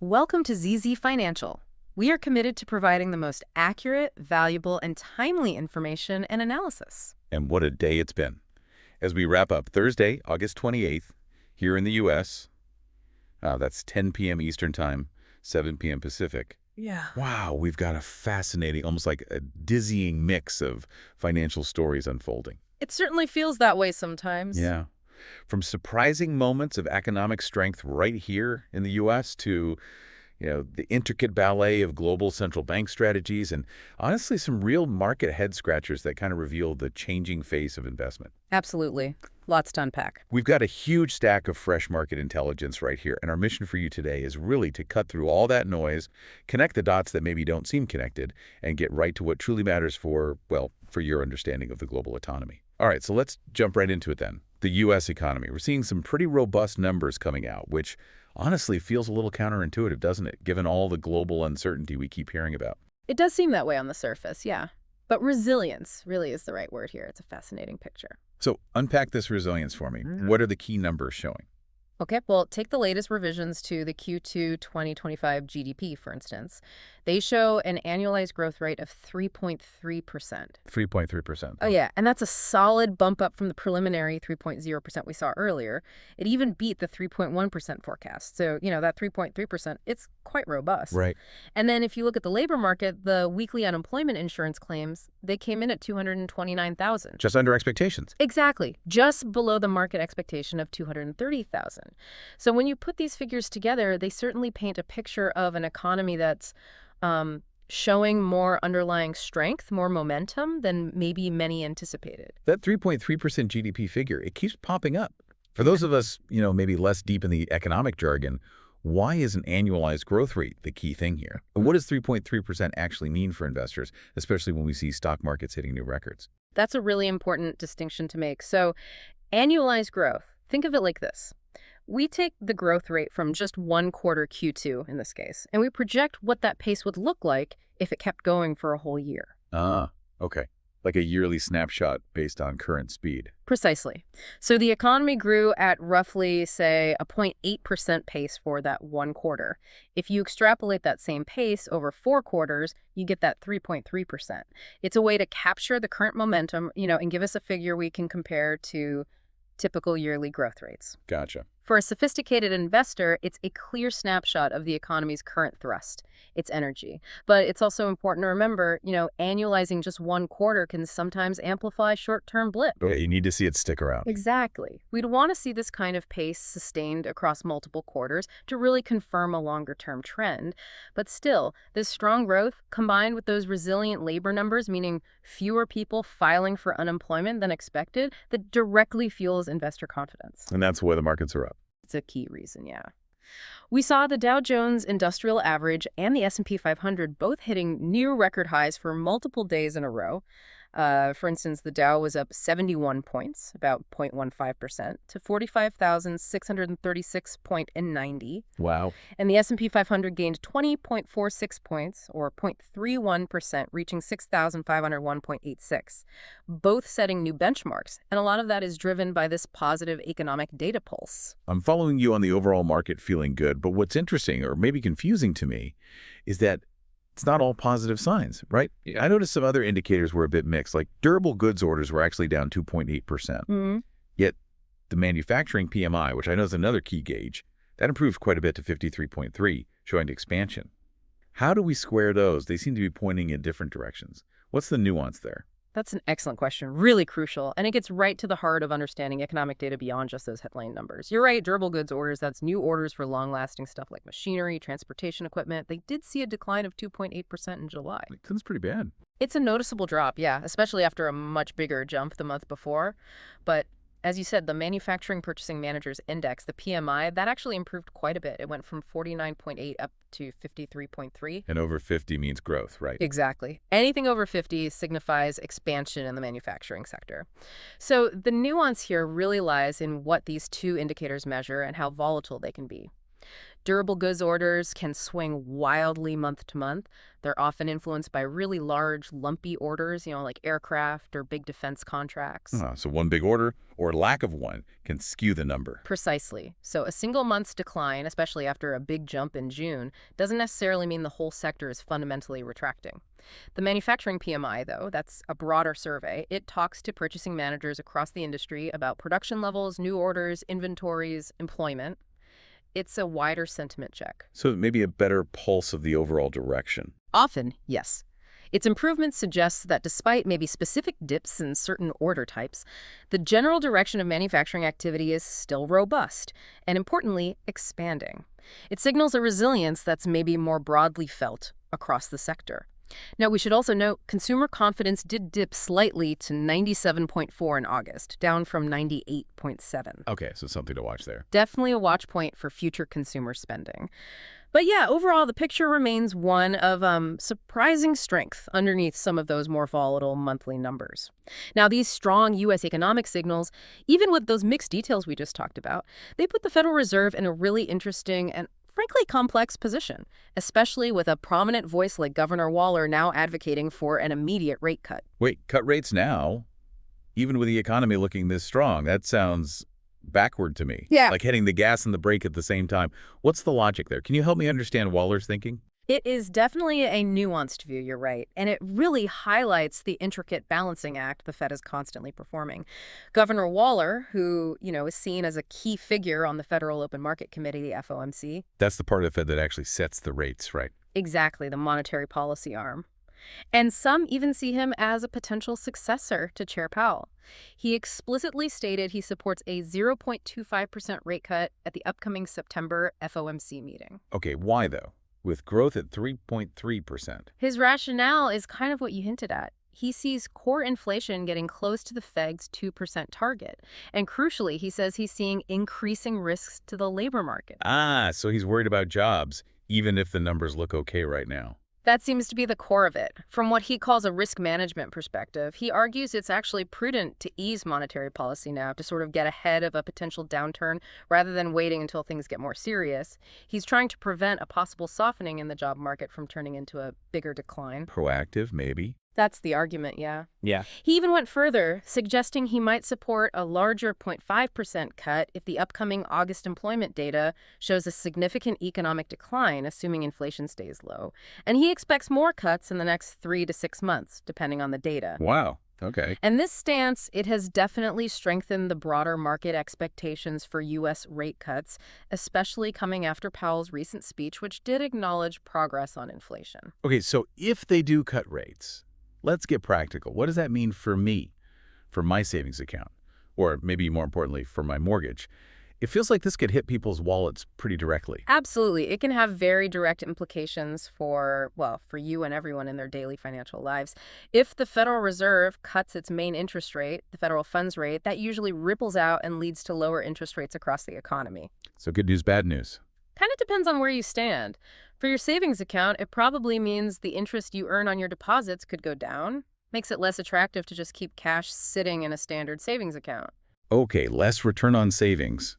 Welcome to ZZ Financial. We are committed to providing the most accurate, valuable, and timely information and analysis. And what a day it's been. As we wrap up Thursday, August 28th, here in the U.S., that's 10 p.m. Eastern Time, 7 p.m. Pacific. Yeah. Wow, we've got a fascinating, almost like a dizzying mix of financial stories unfolding. It certainly feels that way sometimes. Yeah. From surprising moments of economic strength right here in the U.S. to, the intricate ballet of global central bank strategies and honestly some real market head-scratchers that kind of reveal the changing face of investment. Absolutely. Lots to unpack. We've got a huge stack of fresh market intelligence right here, and our mission for you today is really to cut through all that noise, connect the dots that maybe don't seem connected, and get right to what truly matters for your understanding of the global economy. All right, so let's jump right into it then. The U.S. economy. We're seeing some pretty robust numbers coming out, which honestly feels a little counterintuitive, doesn't it, given all the global uncertainty we keep hearing about? It does seem that way on the surface, yeah. But resilience really is the right word here. It's a fascinating picture. So unpack this resilience for me. What are the key numbers showing? Okay, well, take the latest revisions to the Q2 2025 GDP, for instance. They show an annualized growth rate of 3.3%. 3.3%. Oh, yeah, and that's a solid bump up from the preliminary 3.0% we saw earlier. It even beat the 3.1% forecast. So, that 3.3%, it's quite robust. Right. And then if you look at the labor market, the weekly unemployment insurance claims, they came in at 229,000. Just under expectations. Exactly. Just below the market expectation of 230,000. So when you put these figures together, they certainly paint a picture of an economy that's showing more underlying strength, more momentum than maybe many anticipated. That 3.3% GDP figure, it keeps popping up. For those of us, maybe less deep in the economic jargon, why is an annualized growth rate the key thing here? What does 3.3% actually mean for investors, especially when we see stock markets hitting new records? That's a really important distinction to make. So annualized growth, think of it like this. We take the growth rate from just one quarter, Q2 in this case, and we project what that pace would look like if it kept going for a whole year. Ah, okay. Like a yearly snapshot based on current speed. Precisely. So the economy grew at roughly, say, a 0.8% pace for that one quarter. If you extrapolate that same pace over 4 quarters, you get that 3.3%. It's a way to capture the current momentum, and give us a figure we can compare to typical yearly growth rates. Gotcha. For a sophisticated investor, it's a clear snapshot of the economy's current thrust, its energy. But it's also important to remember, annualizing just one quarter can sometimes amplify short-term blip. Yeah, you need to see it stick around. Exactly. We'd want to see this kind of pace sustained across multiple quarters to really confirm a longer-term trend. But still, this strong growth, combined with those resilient labor numbers, meaning fewer people filing for unemployment than expected, that directly fuels investor confidence. And that's why the markets are up. It's a key reason, yeah. We saw the Dow Jones Industrial Average and the S&P 500 both hitting near record highs for multiple days in a row. For instance, the Dow was up 71 points, about 0.15%, to 45,636.90. Wow. And the S&P 500 gained 20.46 points, or 0.31%, reaching 6,501.86, both setting new benchmarks. And a lot of that is driven by this positive economic data pulse. I'm following you on the overall market feeling good, but what's interesting, or maybe confusing to me, is that it's not all positive signs, right? I noticed some other indicators were a bit mixed, like durable goods orders were actually down 2.8%. Yet the manufacturing PMI, which I know is another key gauge, that improved quite a bit to 53.3, showing expansion. How do we square those? They seem to be pointing in different directions. What's the nuance there? That's an excellent question, really crucial, and it gets right to the heart of understanding economic data beyond just those headline numbers. You're right, durable goods orders, that's new orders for long-lasting stuff like machinery, transportation equipment. They did see a decline of 2.8% in July. That's pretty bad. It's a noticeable drop, yeah, especially after a much bigger jump the month before. But as you said, the Manufacturing Purchasing Managers Index, the PMI, that actually improved quite a bit. It went from 49.8 up to 53.3. And over 50 means growth, right? Exactly. Anything over 50 signifies expansion in the manufacturing sector. So the nuance here really lies in what these two indicators measure and how volatile they can be. Durable goods orders can swing wildly month to month. They're often influenced by really large, lumpy orders, like aircraft or big defense contracts. So one big order or lack of one can skew the number. Precisely. So a single month's decline, especially after a big jump in June, doesn't necessarily mean the whole sector is fundamentally retracting. The manufacturing PMI, though, that's a broader survey. It talks to purchasing managers across the industry about production levels, new orders, inventories, employment. It's a wider sentiment check. So maybe a better pulse of the overall direction. Often, yes. Its improvement suggests that despite maybe specific dips in certain order types, the general direction of manufacturing activity is still robust and, importantly, expanding. It signals a resilience that's maybe more broadly felt across the sector. Now, we should also note consumer confidence did dip slightly to 97.4 in August, down from 98.7. Okay, so something to watch there. Definitely a watch point for future consumer spending. But yeah, overall, the picture remains one of surprising strength underneath some of those more volatile monthly numbers. Now, these strong U.S. economic signals, even with those mixed details we just talked about, they put the Federal Reserve in a really interesting and frankly complex position, especially with a prominent voice like Governor Waller now advocating for an immediate rate cut. Wait, cut rates now? Even with the economy looking this strong, that sounds backward to me. Yeah. Like hitting the gas and the brake at the same time. What's the logic there? Can you help me understand Waller's thinking? It is definitely a nuanced view, you're right, and it really highlights the intricate balancing act the Fed is constantly performing. Governor Waller, who, is seen as a key figure on the Federal Open Market Committee, the FOMC. That's the part of the Fed that actually sets the rates, right? Exactly, the monetary policy arm. And some even see him as a potential successor to Chair Powell. He explicitly stated he supports a 0.25% rate cut at the upcoming September FOMC meeting. Okay, why though? With growth at 3.3%. His rationale is kind of what you hinted at. He sees core inflation getting close to the Fed's 2% target. And crucially, he says he's seeing increasing risks to the labor market. So he's worried about jobs, even if the numbers look okay right now. That seems to be the core of it. From what he calls a risk management perspective, he argues it's actually prudent to ease monetary policy now to sort of get ahead of a potential downturn rather than waiting until things get more serious. He's trying to prevent a possible softening in the job market from turning into a bigger decline. Proactive, maybe? That's the argument, yeah. Yeah. He even went further, suggesting he might support a larger 0.5% cut if the upcoming August employment data shows a significant economic decline, assuming inflation stays low. And he expects more cuts in the next 3 to 6 months, depending on the data. Wow. Okay. And this stance, it has definitely strengthened the broader market expectations for U.S. rate cuts, especially coming after Powell's recent speech, which did acknowledge progress on inflation. Okay, so if they do cut rates, let's get practical. What does that mean for me, for my savings account, or maybe more importantly, for my mortgage? It feels like this could hit people's wallets pretty directly. Absolutely. It can have very direct implications for you and everyone in their daily financial lives. If the Federal Reserve cuts its main interest rate, the federal funds rate, that usually ripples out and leads to lower interest rates across the economy. So good news, bad news. Kind of depends on where you stand. For your savings account, it probably means the interest you earn on your deposits could go down. Makes it less attractive to just keep cash sitting in a standard savings account. Okay, less return on savings.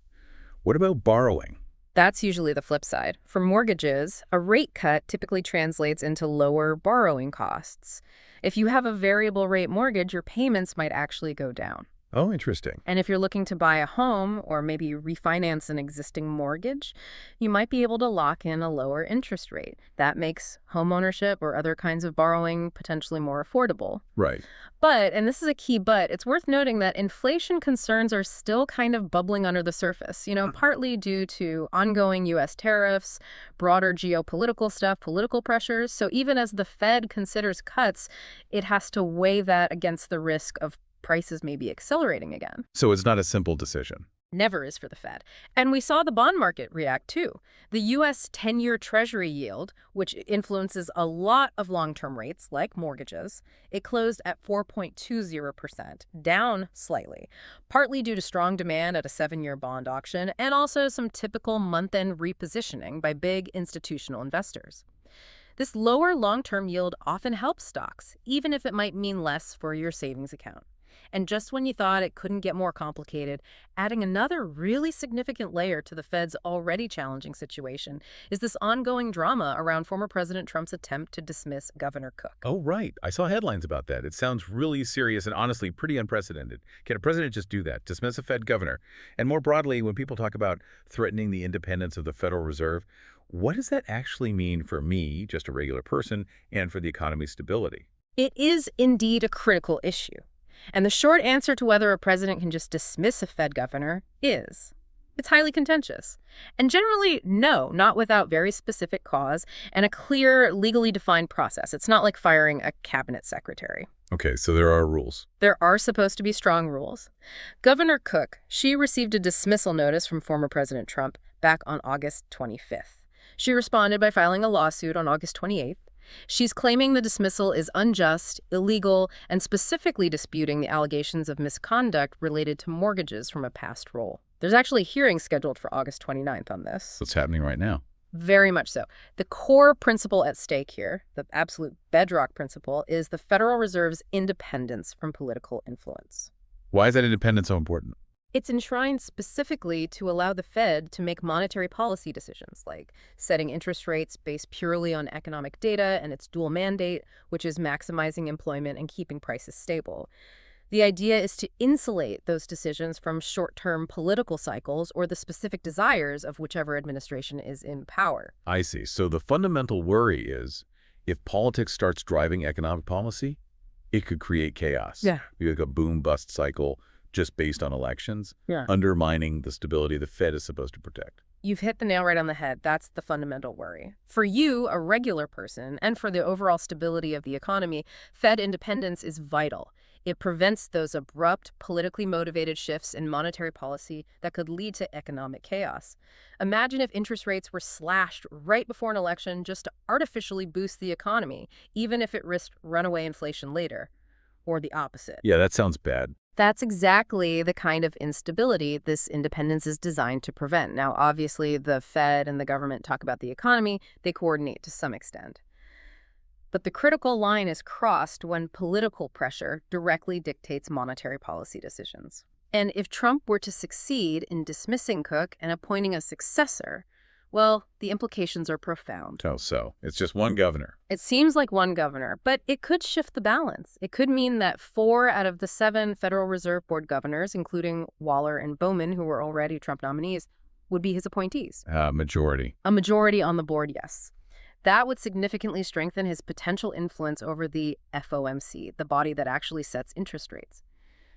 What about borrowing? That's usually the flip side. For mortgages, a rate cut typically translates into lower borrowing costs. If you have a variable rate mortgage, your payments might actually go down. Oh, interesting. And if you're looking to buy a home or maybe refinance an existing mortgage, you might be able to lock in a lower interest rate. That makes homeownership or other kinds of borrowing potentially more affordable. Right. But, and this is a key but, it's worth noting that inflation concerns are still kind of bubbling under the surface, partly due to ongoing U.S. tariffs, broader geopolitical stuff, political pressures. So even as the Fed considers cuts, it has to weigh that against the risk of prices may be accelerating again. So it's not a simple decision. Never is for the Fed. And we saw the bond market react too. The U.S. 10-year Treasury yield, which influences a lot of long-term rates like mortgages, it closed at 4.20%, down slightly, partly due to strong demand at a 7-year bond auction and also some typical month-end repositioning by big institutional investors. This lower long-term yield often helps stocks, even if it might mean less for your savings account. And just when you thought it couldn't get more complicated, adding another really significant layer to the Fed's already challenging situation is this ongoing drama around former President Trump's attempt to dismiss Governor Cook. Oh, right. I saw headlines about that. It sounds really serious and honestly pretty unprecedented. Can a president just do that, dismiss a Fed governor? And more broadly, when people talk about threatening the independence of the Federal Reserve, what does that actually mean for me, just a regular person, and for the economy's stability? It is indeed a critical issue. And the short answer to whether a president can just dismiss a Fed governor is it's highly contentious. And generally, no, not without very specific cause and a clear, legally defined process. It's not like firing a cabinet secretary. Okay, so there are rules. There are supposed to be strong rules. Governor Cook, she received a dismissal notice from former President Trump back on August 25th. She responded by filing a lawsuit on August 28th. She's claiming the dismissal is unjust, illegal, and specifically disputing the allegations of misconduct related to mortgages from a past role. There's actually a hearing scheduled for August 29th on this. What's happening right now? Very much so. The core principle at stake here, the absolute bedrock principle, is the Federal Reserve's independence from political influence. Why is that independence so important? It's enshrined specifically to allow the Fed to make monetary policy decisions, like setting interest rates based purely on economic data and its dual mandate, which is maximizing employment and keeping prices stable. The idea is to insulate those decisions from short-term political cycles or the specific desires of whichever administration is in power. I see. So the fundamental worry is if politics starts driving economic policy, it could create chaos. Yeah. Like a boom-bust cycle just based on elections, Yeah. undermining the stability the Fed is supposed to protect. You've hit the nail right on the head. That's the fundamental worry. For you, a regular person, and for the overall stability of the economy, Fed independence is vital. It prevents those abrupt, politically motivated shifts in monetary policy that could lead to economic chaos. Imagine if interest rates were slashed right before an election just to artificially boost the economy, even if it risked runaway inflation later, or the opposite. Yeah, that sounds bad. That's exactly the kind of instability this independence is designed to prevent. Now, obviously, the Fed and the government talk about the economy. They coordinate to some extent. But the critical line is crossed when political pressure directly dictates monetary policy decisions. And if Trump were to succeed in dismissing Cook and appointing a successor, well, the implications are profound. Oh, so it's just one governor. It seems like one governor, but it could shift the balance. It could mean that 4 out of the 7 Federal Reserve Board governors, including Waller and Bowman, who were already Trump nominees, would be his appointees. Majority. A majority on the board, yes. That would significantly strengthen his potential influence over the FOMC, the body that actually sets interest rates.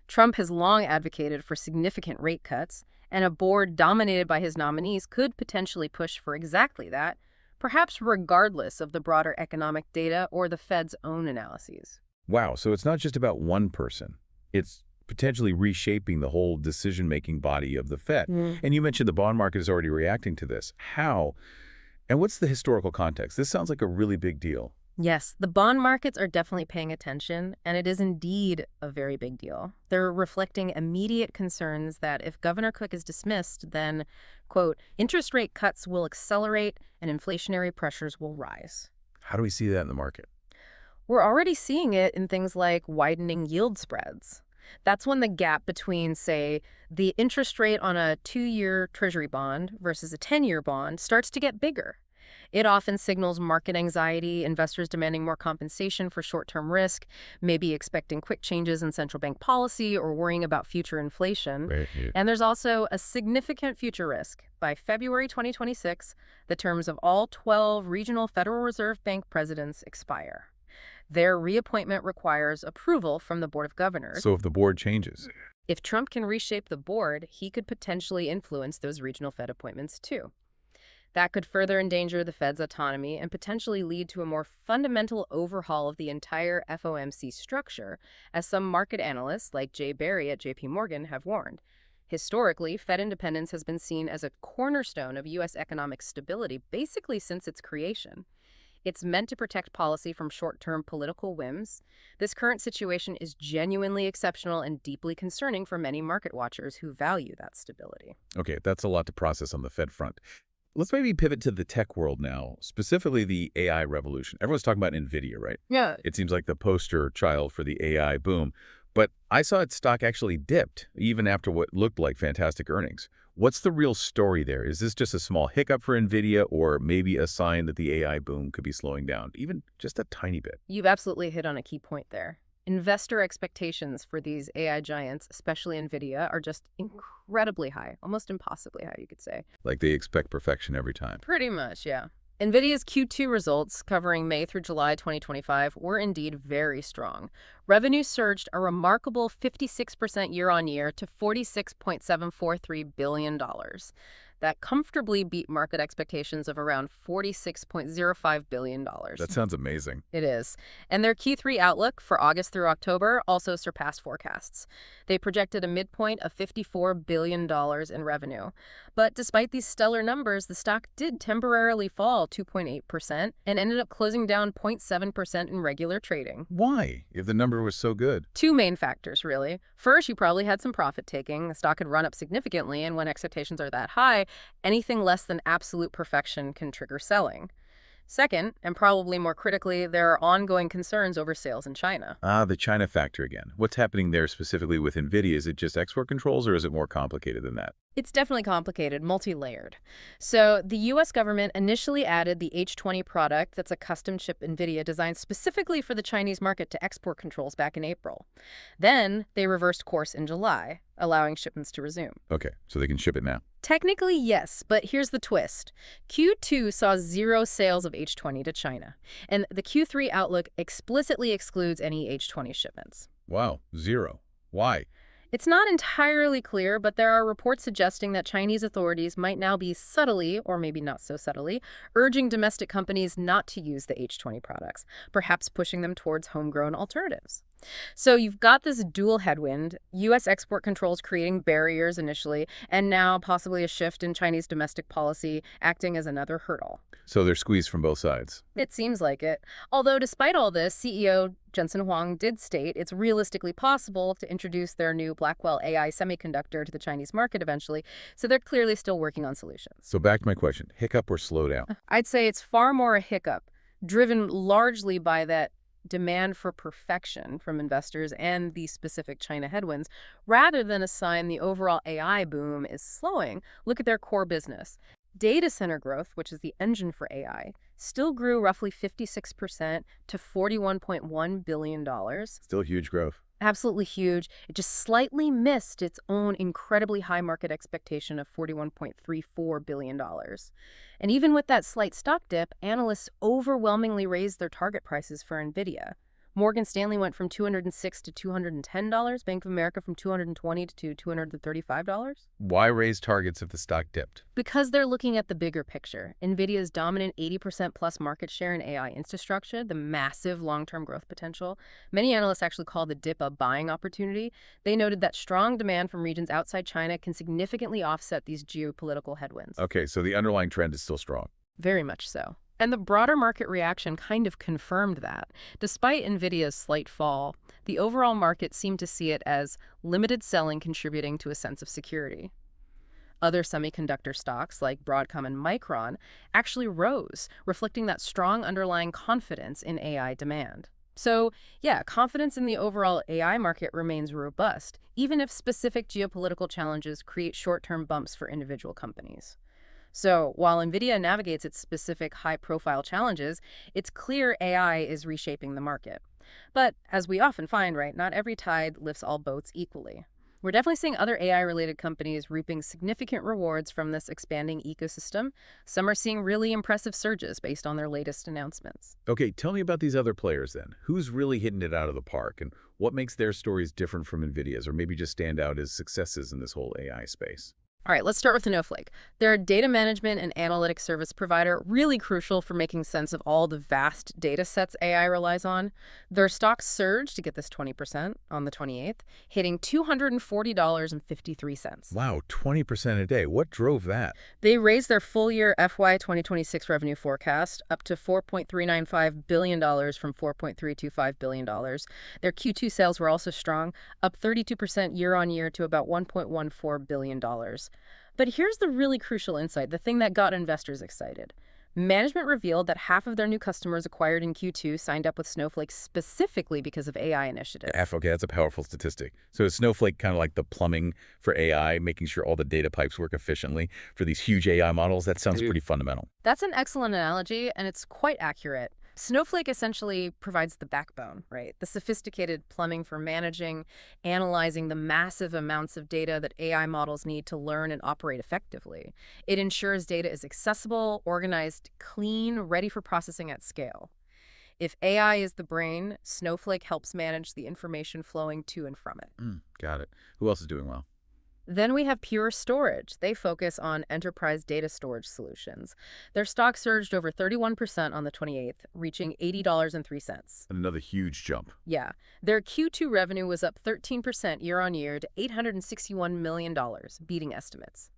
Trump has long advocated for significant rate cuts, and a board dominated by his nominees could potentially push for exactly that, perhaps regardless of the broader economic data or the Fed's own analyses. Wow, so it's not just about one person. It's potentially reshaping the whole decision-making body of the Fed. And you mentioned the bond market is already reacting to this. How? And what's the historical context? This sounds like a really big deal. Yes, the bond markets are definitely paying attention, and it is indeed a very big deal. They're reflecting immediate concerns that if Governor Cook is dismissed, then, quote, interest rate cuts will accelerate and inflationary pressures will rise. How do we see that in the market? We're already seeing it in things like widening yield spreads. That's when the gap between, say, the interest rate on a 2-year Treasury bond versus a 10-year bond starts to get bigger. It often signals market anxiety, investors demanding more compensation for short-term risk, maybe expecting quick changes in central bank policy or worrying about future inflation. Right. And there's also a significant future risk. By February 2026, the terms of all 12 regional Federal Reserve Bank presidents expire. Their reappointment requires approval from the Board of Governors. So if the board changes? If Trump can reshape the board, he could potentially influence those regional Fed appointments too. That could further endanger the Fed's autonomy and potentially lead to a more fundamental overhaul of the entire FOMC structure, as some market analysts like Jay Barry at JP Morgan have warned. Historically, Fed independence has been seen as a cornerstone of U.S. economic stability basically since its creation. It's meant to protect policy from short-term political whims. This current situation is genuinely exceptional and deeply concerning for many market watchers who value that stability. Okay, that's a lot to process on the Fed front. Let's maybe pivot to the tech world now, specifically the AI revolution. Everyone's talking about NVIDIA, right? Yeah. It seems like the poster child for the AI boom. But I saw its stock actually dipped, even after what looked like fantastic earnings. What's the real story there? Is this just a small hiccup for NVIDIA or maybe a sign that the AI boom could be slowing down, even just a tiny bit? You've absolutely hit on a key point there. Investor expectations for these AI giants, especially NVIDIA, are just incredibly high, almost impossibly high, you could say. Like they expect perfection every time. Pretty much, yeah. NVIDIA's Q2 results, covering May through July 2025, were indeed very strong. Revenue surged a remarkable 56% year-on-year to $46.743 billion. That comfortably beat market expectations of around $46.05 billion. That sounds amazing. It is. And their Q3 outlook for August through October also surpassed forecasts. They projected a midpoint of $54 billion in revenue. But despite these stellar numbers, the stock did temporarily fall 2.8% and ended up closing down 0.7% in regular trading. Why, if the number was so good? Two main factors, really. First, you probably had some profit taking. The stock had run up significantly, and when expectations are that high, anything less than absolute perfection can trigger selling. Second, and probably more critically, there are ongoing concerns over sales in China. Ah, the China factor again. What's happening there specifically with NVIDIA? Is it just export controls or is it more complicated than that? It's definitely complicated, multi-layered. So the U.S. government initially added the H20 product that's a custom chip NVIDIA designed specifically for the Chinese market to export controls back in April. Then they reversed course in July, allowing shipments to resume. Okay, so they can ship it now. Technically, yes, but here's the twist. Q2 saw zero sales of H20 to China, and the Q3 outlook explicitly excludes any H20 shipments. Wow, zero. Why? It's not entirely clear, but there are reports suggesting that Chinese authorities might now be subtly, or maybe not so subtly, urging domestic companies not to use the H20 products, perhaps pushing them towards homegrown alternatives. So you've got this dual headwind, U.S. export controls creating barriers initially, and now possibly a shift in Chinese domestic policy acting as another hurdle. So they're squeezed from both sides. It seems like it. Although despite all this, CEO Jensen Huang did state it's realistically possible to introduce their new Blackwell AI semiconductor to the Chinese market eventually, so they're clearly still working on solutions. So back to my question, hiccup or slowdown? I'd say it's far more a hiccup, driven largely by that demand for perfection from investors and the specific China headwinds, rather than a sign the overall AI boom is slowing. Look at their core business. Data center growth, which is the engine for AI, still grew roughly 56% to $41.1 billion. Still huge growth. Absolutely huge. It just slightly missed its own incredibly high market expectation of $41.34 billion. And even with that slight stock dip, analysts overwhelmingly raised their target prices for NVIDIA. Morgan Stanley went from $206 to $210, Bank of America from $220 to $235. Why raise targets if the stock dipped? Because they're looking at the bigger picture. NVIDIA's dominant 80% plus market share in AI infrastructure, the massive long-term growth potential. Many analysts actually call the dip a buying opportunity. They noted that strong demand from regions outside China can significantly offset these geopolitical headwinds. Okay, so the underlying trend is still strong. Very much so. And the broader market reaction kind of confirmed that. Despite NVIDIA's slight fall, the overall market seemed to see it as limited selling contributing to a sense of security. Other semiconductor stocks, like Broadcom and Micron, actually rose, reflecting that strong underlying confidence in AI demand. So, yeah, confidence in the overall AI market remains robust, even if specific geopolitical challenges create short-term bumps for individual companies. So while NVIDIA navigates its specific high-profile challenges, it's clear AI is reshaping the market. But as we often find, right, not every tide lifts all boats equally. We're definitely seeing other AI-related companies reaping significant rewards from this expanding ecosystem. Some are seeing really impressive surges based on their latest announcements. Okay, tell me about these other players then. Who's really hitting it out of the park, and what makes their stories different from NVIDIA's, or maybe just stand out as successes in this whole AI space? All right, let's start with Snowflake. They're a data management and analytics service provider, really crucial for making sense of all the vast data sets AI relies on. Their stock surged to get this 20% on the 28th, hitting $240.53. Wow, 20% a day. What drove that? They raised their full-year FY 2026 revenue forecast up to $4.395 billion from $4.325 billion. Their Q2 sales were also strong, up 32% year-on-year to about $1.14 billion. But here's the really crucial insight, the thing that got investors excited. Management revealed that half of their new customers acquired in Q2 signed up with Snowflake specifically because of AI initiatives. Okay, that's a powerful statistic. So is Snowflake kind of like the plumbing for AI, making sure all the data pipes work efficiently for these huge AI models? That sounds pretty fundamental. That's an excellent analogy, and it's quite accurate. Snowflake essentially provides the backbone, right? The sophisticated plumbing for managing, analyzing the massive amounts of data that AI models need to learn and operate effectively. It ensures data is accessible, organized, clean, ready for processing at scale. If AI is the brain, Snowflake helps manage the information flowing to and from it. Got it. Who else is doing well? Then we have Pure Storage. They focus on enterprise data storage solutions. Their stock surged over 31% on the 28th, reaching $80.03. Another huge jump. Yeah. Their Q2 revenue was up 13% year-on-year to $861 million, beating estimates.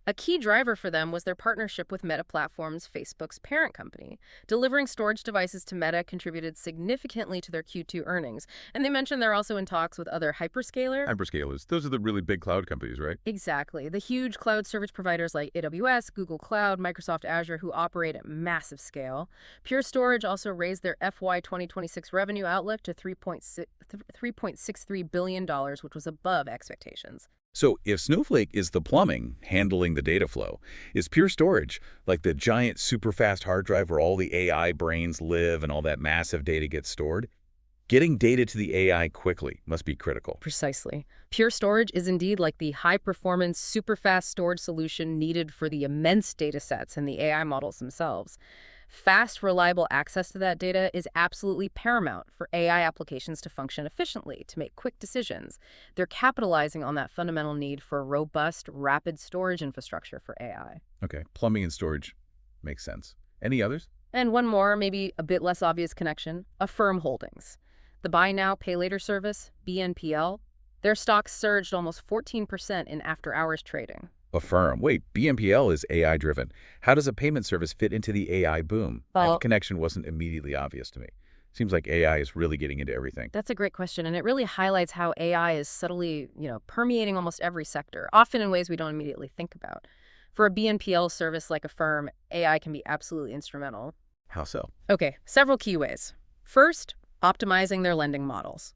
A key driver for them was their partnership with Meta Platforms, Facebook's parent company. Delivering storage devices to Meta contributed significantly to their Q2 earnings. And they mentioned they're also in talks with other Hyperscalers. Those are the really big cloud companies, right? Exactly. The huge cloud service providers like AWS, Google Cloud, Microsoft Azure, who operate at massive scale. Pure Storage also raised their FY 2026 revenue outlook to $3.63 billion, which was above expectations. So if Snowflake is the plumbing handling the data flow, is Pure Storage like the giant super fast hard drive where all the AI brains live and all that massive data gets stored? Getting data to the AI quickly must be critical. Precisely. Pure Storage is indeed like the high-performance, super-fast storage solution needed for the immense data sets and the AI models themselves. Fast, reliable access to that data is absolutely paramount for AI applications to function efficiently, to make quick decisions. They're capitalizing on that fundamental need for robust, rapid storage infrastructure for AI. Okay, plumbing and storage makes sense. Any others? And one more, maybe a bit less obvious connection, Affirm Holdings. The Buy Now, Pay Later service, BNPL, their stocks surged almost 14% in after-hours trading. Affirm. Wait, BNPL is AI-driven. How does a payment service fit into the AI boom? That connection wasn't immediately obvious to me. Seems like AI is really getting into everything. That's a great question, and it really highlights how AI is subtly, permeating almost every sector, often in ways we don't immediately think about. For a BNPL service like Affirm, AI can be absolutely instrumental. How so? Okay, several key ways. First, optimizing their lending models.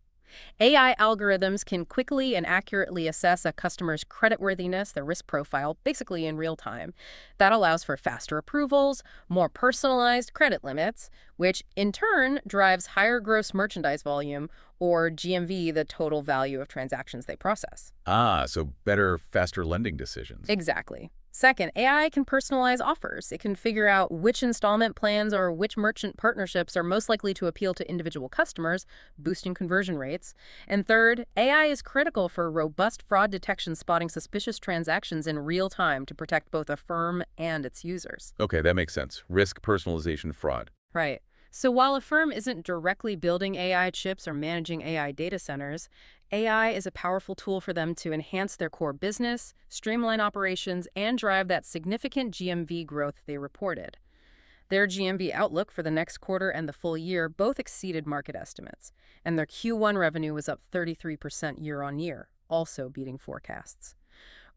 AI algorithms can quickly and accurately assess a customer's creditworthiness, their risk profile, basically in real time. That allows for faster approvals, more personalized credit limits, which in turn drives higher gross merchandise volume, or GMV, the total value of transactions they process. So better, faster lending decisions. Exactly. Second, AI can personalize offers. It can figure out which installment plans or which merchant partnerships are most likely to appeal to individual customers, boosting conversion rates. And third, AI is critical for robust fraud detection, spotting suspicious transactions in real time to protect both a firm and its users. Okay, that makes sense. Risk, personalization, fraud. Right. So while a firm isn't directly building AI chips or managing AI data centers, AI is a powerful tool for them to enhance their core business, streamline operations, and drive that significant GMV growth they reported. Their GMV outlook for the next quarter and the full year both exceeded market estimates, and their Q1 revenue was up 33% year-on-year, also beating forecasts.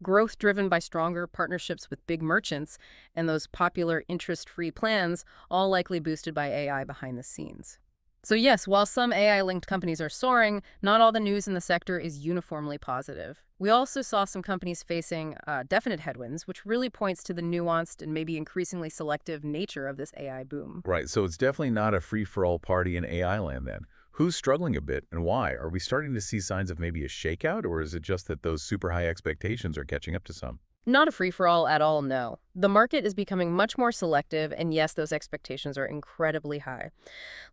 Growth driven by stronger partnerships with big merchants and those popular interest-free plans, all likely boosted by AI behind the scenes. So yes, while some AI-linked companies are soaring, not all the news in the sector is uniformly positive. We also saw some companies facing definite headwinds, which really points to the nuanced and maybe increasingly selective nature of this AI boom. Right, so it's definitely not a free-for-all party in AI land then. Who's struggling a bit and why? Are we starting to see signs of maybe a shakeout, or is it just that those super high expectations are catching up to some? Not a free-for-all at all, no. The market is becoming much more selective, and yes, those expectations are incredibly high.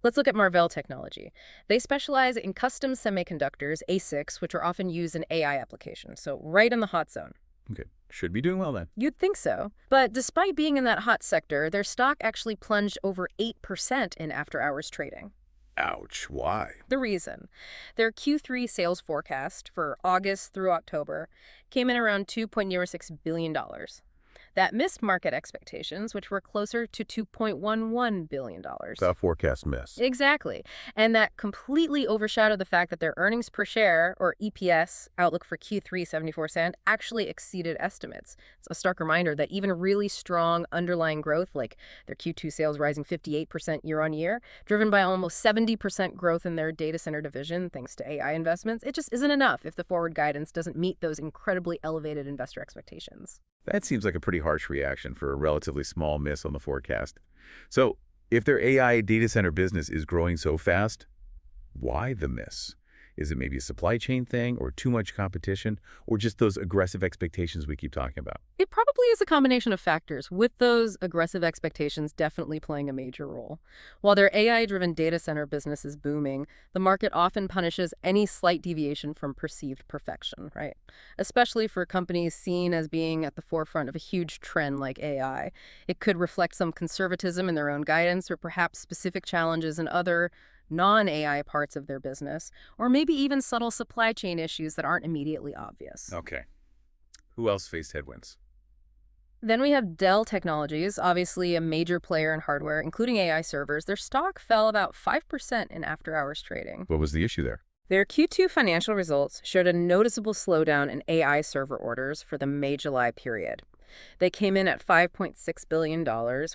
Let's look at Marvell Technology. They specialize in custom semiconductors, ASICs, which are often used in AI applications, so right in the hot zone. Okay, should be doing well then. You'd think so. But despite being in that hot sector, their stock actually plunged over 8% in after-hours trading. Ouch, why? The reason: their Q3 sales forecast for August through October came in around $2.06 billion. That missed market expectations, which were closer to $2.11 billion. That forecast miss. Exactly. And that completely overshadowed the fact that their earnings per share, or EPS, outlook for Q3 74 cent, actually exceeded estimates. It's a stark reminder that even really strong underlying growth, like their Q2 sales rising 58% year on year, driven by almost 70% growth in their data center division thanks to AI investments, it just isn't enough if the forward guidance doesn't meet those incredibly elevated investor expectations. That seems like a pretty harsh reaction for a relatively small miss on the forecast. So, if their AI data center business is growing so fast, why the miss? Is it maybe a supply chain thing, or too much competition, or just those aggressive expectations we keep talking about? It probably is a combination of factors, with those aggressive expectations definitely playing a major role. While their AI-driven data center business is booming, the market often punishes any slight deviation from perceived perfection, right? Especially for companies seen as being at the forefront of a huge trend like AI. It could reflect some conservatism in their own guidance, or perhaps specific challenges in other non-AI parts of their business, or maybe even subtle supply chain issues that aren't immediately obvious. Okay. Who else faced headwinds? Then we have Dell Technologies, obviously a major player in hardware, including AI servers. Their stock fell about 5% in after-hours trading. What was the issue there? Their Q2 financial results showed a noticeable slowdown in AI server orders for the May-July period. They came in at $5.6 billion,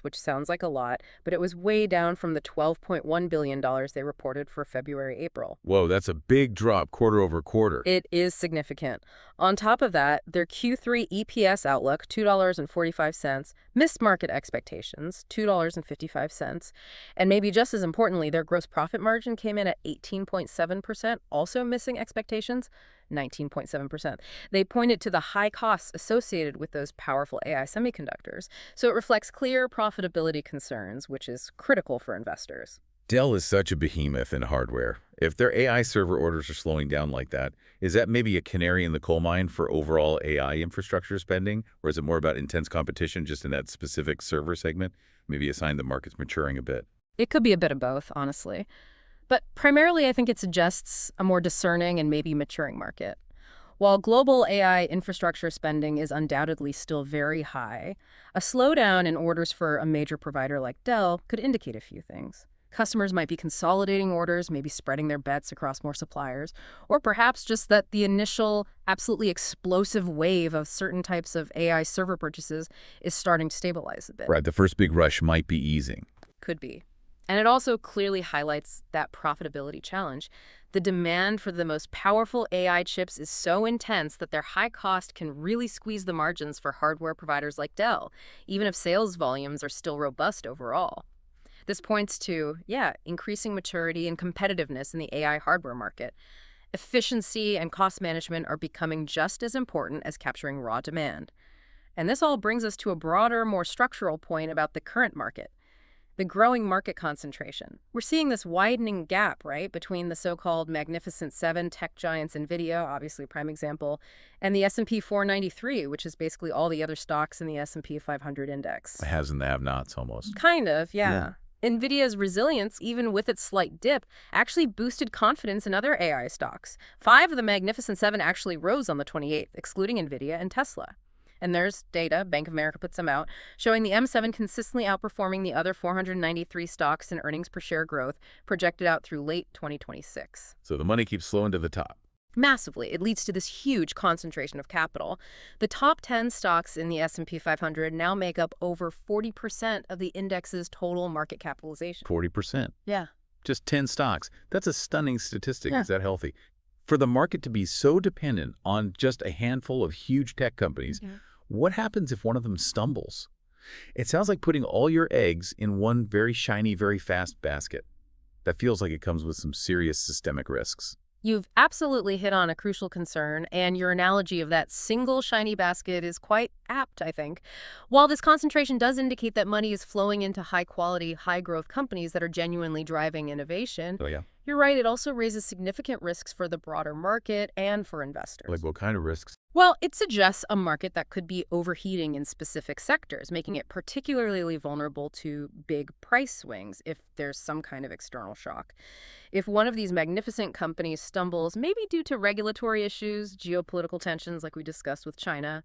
which sounds like a lot, but it was way down from the $12.1 billion they reported for February-April. Whoa, that's a big drop quarter over quarter. It is significant. On top of that, their Q3 EPS outlook, $2.45, missed market expectations, $2.55, and maybe just as importantly, their gross profit margin came in at 18.7%, also missing expectations, 19.7%. They pointed to the high costs associated with those powerful AI semiconductors, so it reflects clear profitability concerns, which is critical for investors. Dell is such a behemoth in hardware. If their AI server orders are slowing down like that, is that maybe a canary in the coal mine for overall AI infrastructure spending? Or is it more about intense competition just in that specific server segment? Maybe a sign the market's maturing a bit. It could be a bit of both, honestly. But primarily, I think it suggests a more discerning and maybe maturing market. While global AI infrastructure spending is undoubtedly still very high, a slowdown in orders for a major provider like Dell could indicate a few things. Customers might be consolidating orders, maybe spreading their bets across more suppliers, or perhaps just that the initial absolutely explosive wave of certain types of AI server purchases is starting to stabilize a bit. Right, the first big rush might be easing. Could be. And it also clearly highlights that profitability challenge. The demand for the most powerful AI chips is so intense that their high cost can really squeeze the margins for hardware providers like Dell, even if sales volumes are still robust overall. This points to, increasing maturity and competitiveness in the AI hardware market. Efficiency and cost management are becoming just as important as capturing raw demand. And this all brings us to a broader, more structural point about the current market. The growing market concentration. We're seeing this widening gap, right, between the so-called Magnificent Seven tech giants, NVIDIA, obviously a prime example, and the S&P 493, which is basically all the other stocks in the S&P 500 index. The haves and the have-nots, almost. Kind of, yeah. NVIDIA's resilience, even with its slight dip, actually boosted confidence in other AI stocks. 5 of the Magnificent Seven actually rose on the 28th, excluding NVIDIA and Tesla. And there's data, Bank of America puts them out, showing the M7 consistently outperforming the other 493 stocks in earnings per share growth projected out through late 2026. So the money keeps flowing to the top. Massively. It leads to this huge concentration of capital. The top 10 stocks in the S&P 500 now make up over 40% of the index's total market capitalization. 40%. Yeah. Just 10 stocks. That's a stunning statistic. Yeah. Is that healthy? For the market to be so dependent on just a handful of huge tech companies, what happens if one of them stumbles? It sounds like putting all your eggs in one very shiny, very fast basket. That feels like it comes with some serious systemic risks. You've absolutely hit on a crucial concern, and your analogy of that single shiny basket is quite apt, I think. While this concentration does indicate that money is flowing into high-quality, high-growth companies that are genuinely driving innovation, You're right, it also raises significant risks for the broader market and for Like investors. what kind of risks? Well, it suggests a market that could be overheating in specific sectors, making it particularly vulnerable to big price swings if there's some kind of external shock. If one of these magnificent companies stumbles, maybe due to regulatory issues, geopolitical tensions like we discussed with China,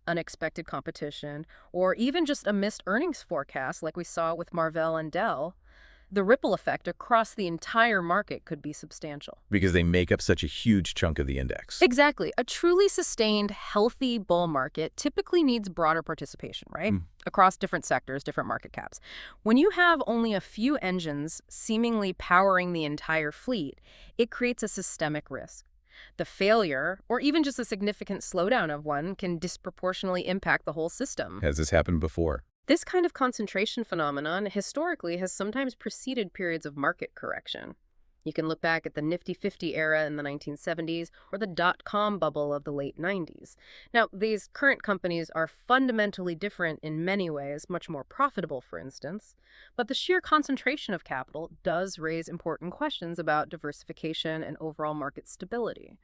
unexpected competition, or even just a missed earnings forecast like we saw with Marvell and Dell, the ripple effect across the entire market could be substantial. Because they make up such a huge chunk of the index. Exactly. A truly sustained, healthy bull market typically needs broader participation, right? Mm. Across different sectors, different market caps. When you have only a few engines seemingly powering the entire fleet, it creates a systemic risk. The failure, or even just a significant slowdown of one, can disproportionately impact the whole system. Has this happened before? This kind of concentration phenomenon historically has sometimes preceded periods of market correction. You can look back at the Nifty 50 era in the 1970s or the dot-com bubble of the late 90s. Now, these current companies are fundamentally different in many ways, much more profitable, for instance, but the sheer concentration of capital does raise important questions about diversification and overall market stability.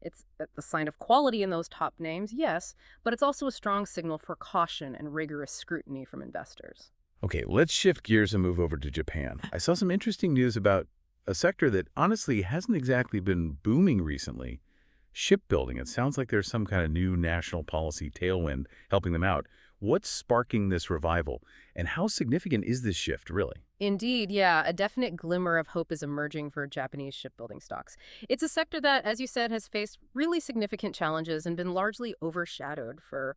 It's a sign of quality in those top names, yes, but it's also a strong signal for caution and rigorous scrutiny from investors. Okay, let's shift gears and move over to Japan. I saw some interesting news about a sector that honestly hasn't exactly been booming recently. Shipbuilding. It sounds like there's some kind of new national policy tailwind helping them out. What's sparking this revival, and how significant is this shift, really? Indeed, yeah, a definite glimmer of hope is emerging for Japanese shipbuilding stocks. It's a sector that, as you said, has faced really significant challenges and been largely overshadowed for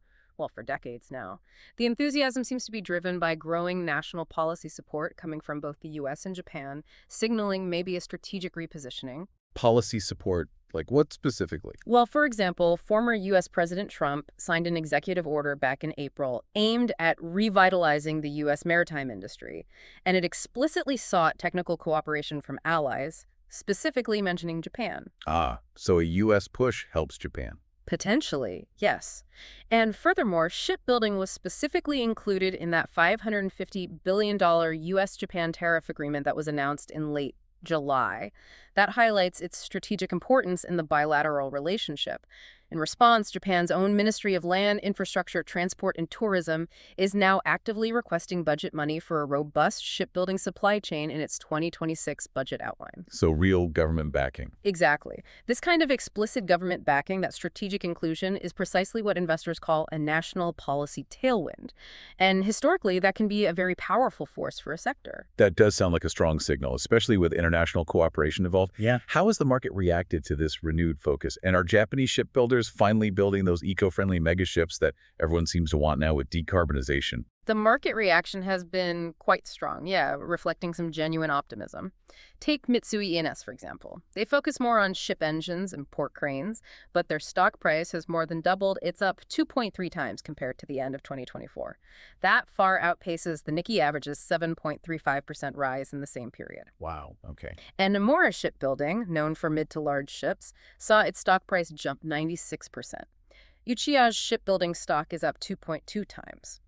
decades now. The enthusiasm seems to be driven by growing national policy support coming from both the US and Japan, signaling maybe a strategic repositioning. Policy support, like what specifically? Well, for example, former U.S. President Trump signed an executive order back in April aimed at revitalizing the U.S. maritime industry, and it explicitly sought technical cooperation from allies, specifically mentioning Japan. Ah, so a U.S. push helps Japan. Potentially, yes. And furthermore, shipbuilding was specifically included in that $550 billion U.S.-Japan tariff agreement that was announced in late July. That highlights its strategic importance in the bilateral relationship. In response, Japan's own Ministry of Land, Infrastructure, Transport, and Tourism is now actively requesting budget money for a robust shipbuilding supply chain in its 2026 budget outline. So real government backing. Exactly. This kind of explicit government backing, that strategic inclusion, is precisely what investors call a national policy tailwind. And historically, that can be a very powerful force for a sector. That does sound like a strong signal, especially with international cooperation involved. Yeah. How has the market reacted to this renewed focus? And are Japanese shipbuilders finally building those eco-friendly megaships that everyone seems to want now with decarbonization? The market reaction has been quite strong, yeah, reflecting some genuine optimism. Take Mitsui E&S, for example. They focus more on ship engines and port cranes, but their stock price has more than doubled. It's up 2.3 times compared to the end of 2024. That far outpaces the Nikkei average's 7.35% rise in the same period. Wow. Okay. And Nomura Shipbuilding, known for mid to large ships, saw its stock price jump 96%. Uchiha's shipbuilding stock is up 2.2 times.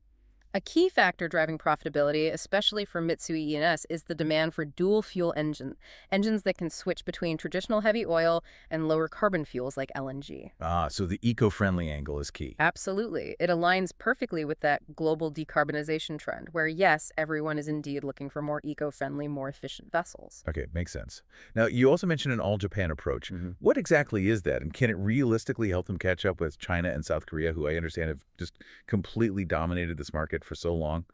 A key factor driving profitability, especially for Mitsui E&S, is the demand for dual-fuel engines that can switch between traditional heavy oil and lower carbon fuels like LNG. Ah, so the eco-friendly angle is key. Absolutely. It aligns perfectly with that global decarbonization trend, where, yes, everyone is indeed looking for more eco-friendly, more efficient vessels. Okay, makes sense. Now, you also mentioned an all-Japan approach. Mm-hmm. What exactly is that, and can it realistically help them catch up with China and South Korea, who I understand have just completely dominated this market for so long?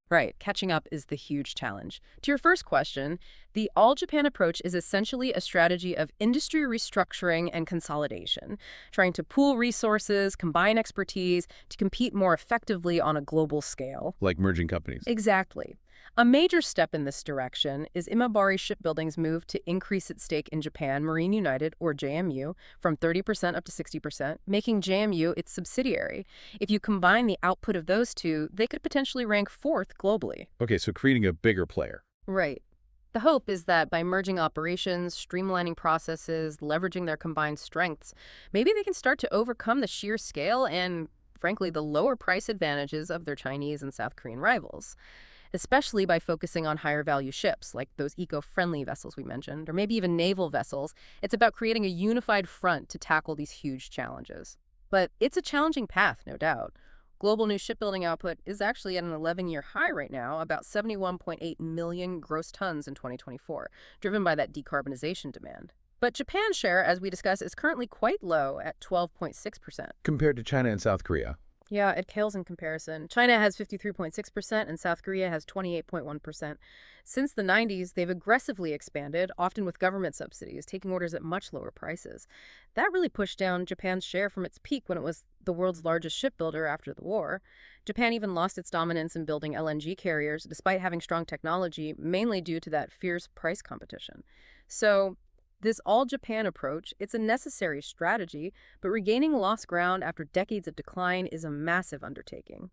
Right. Catching up is the huge challenge. To your first question, the all-Japan approach is essentially a strategy of industry restructuring and consolidation, trying to pool resources, combine expertise to compete more effectively on a global scale. Like merging companies. Exactly. A major step in this direction is Imabari Shipbuilding's move to increase its stake in Japan Marine United, or JMU, from 30% up to 60%, making JMU its subsidiary. If you combine the output of those two, they could potentially rank fourth globally. Okay, so creating a bigger player. Right. The hope is that by merging operations, streamlining processes, leveraging their combined strengths, maybe they can start to overcome the sheer scale and, frankly, the lower price advantages of their Chinese and South Korean rivals. especially by focusing on higher value ships like those eco-friendly vessels we mentioned, or maybe even naval vessels. It's about creating a unified front to tackle these huge challenges. But it's a challenging path, no doubt. Global new shipbuilding output is actually at an 11-year high right now, about 71.8 million gross tons in 2024, driven by that decarbonization demand. But Japan's share, as we discussed, is currently quite low at 12.6%. Compared to China and South Korea. Yeah, it pales in comparison. China has 53.6% and South Korea has 28.1%. Since the 90s, they've aggressively expanded, often with government subsidies, taking orders at much lower prices. That really pushed down Japan's share from its peak when it was the world's largest shipbuilder after the war. Japan even lost its dominance in building LNG carriers, despite having strong technology, mainly due to that fierce price competition. So, this all-Japan approach, it's a necessary strategy, but regaining lost ground after decades of decline is a massive undertaking.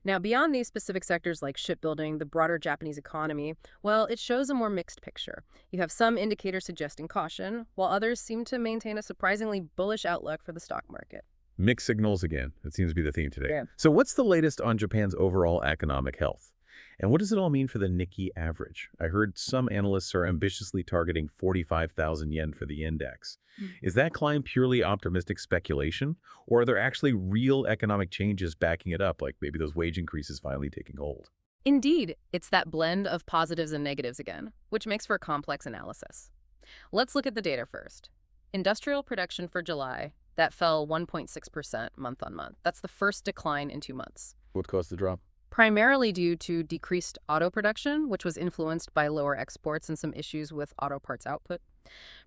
Now, beyond these specific sectors like shipbuilding, the broader Japanese economy, well, it shows a more mixed picture. You have some indicators suggesting caution, while others seem to maintain a surprisingly bullish outlook for the stock market. Mixed signals again. That seems to be the theme today. Yeah. So what's the latest on Japan's overall economic health? And what does it all mean for the Nikkei average? I heard some analysts are ambitiously targeting 45,000 yen for the index. Is that climb purely optimistic speculation, or are there actually real economic changes backing it up, like maybe those wage increases finally taking hold? Indeed, it's that blend of positives and negatives again, which makes for a complex analysis. Let's look at the data first. Industrial production for July, that fell 1.6% month on month. That's the first decline in 2 months. What caused the drop? Primarily due to decreased auto production, which was influenced by lower exports and some issues with auto parts output.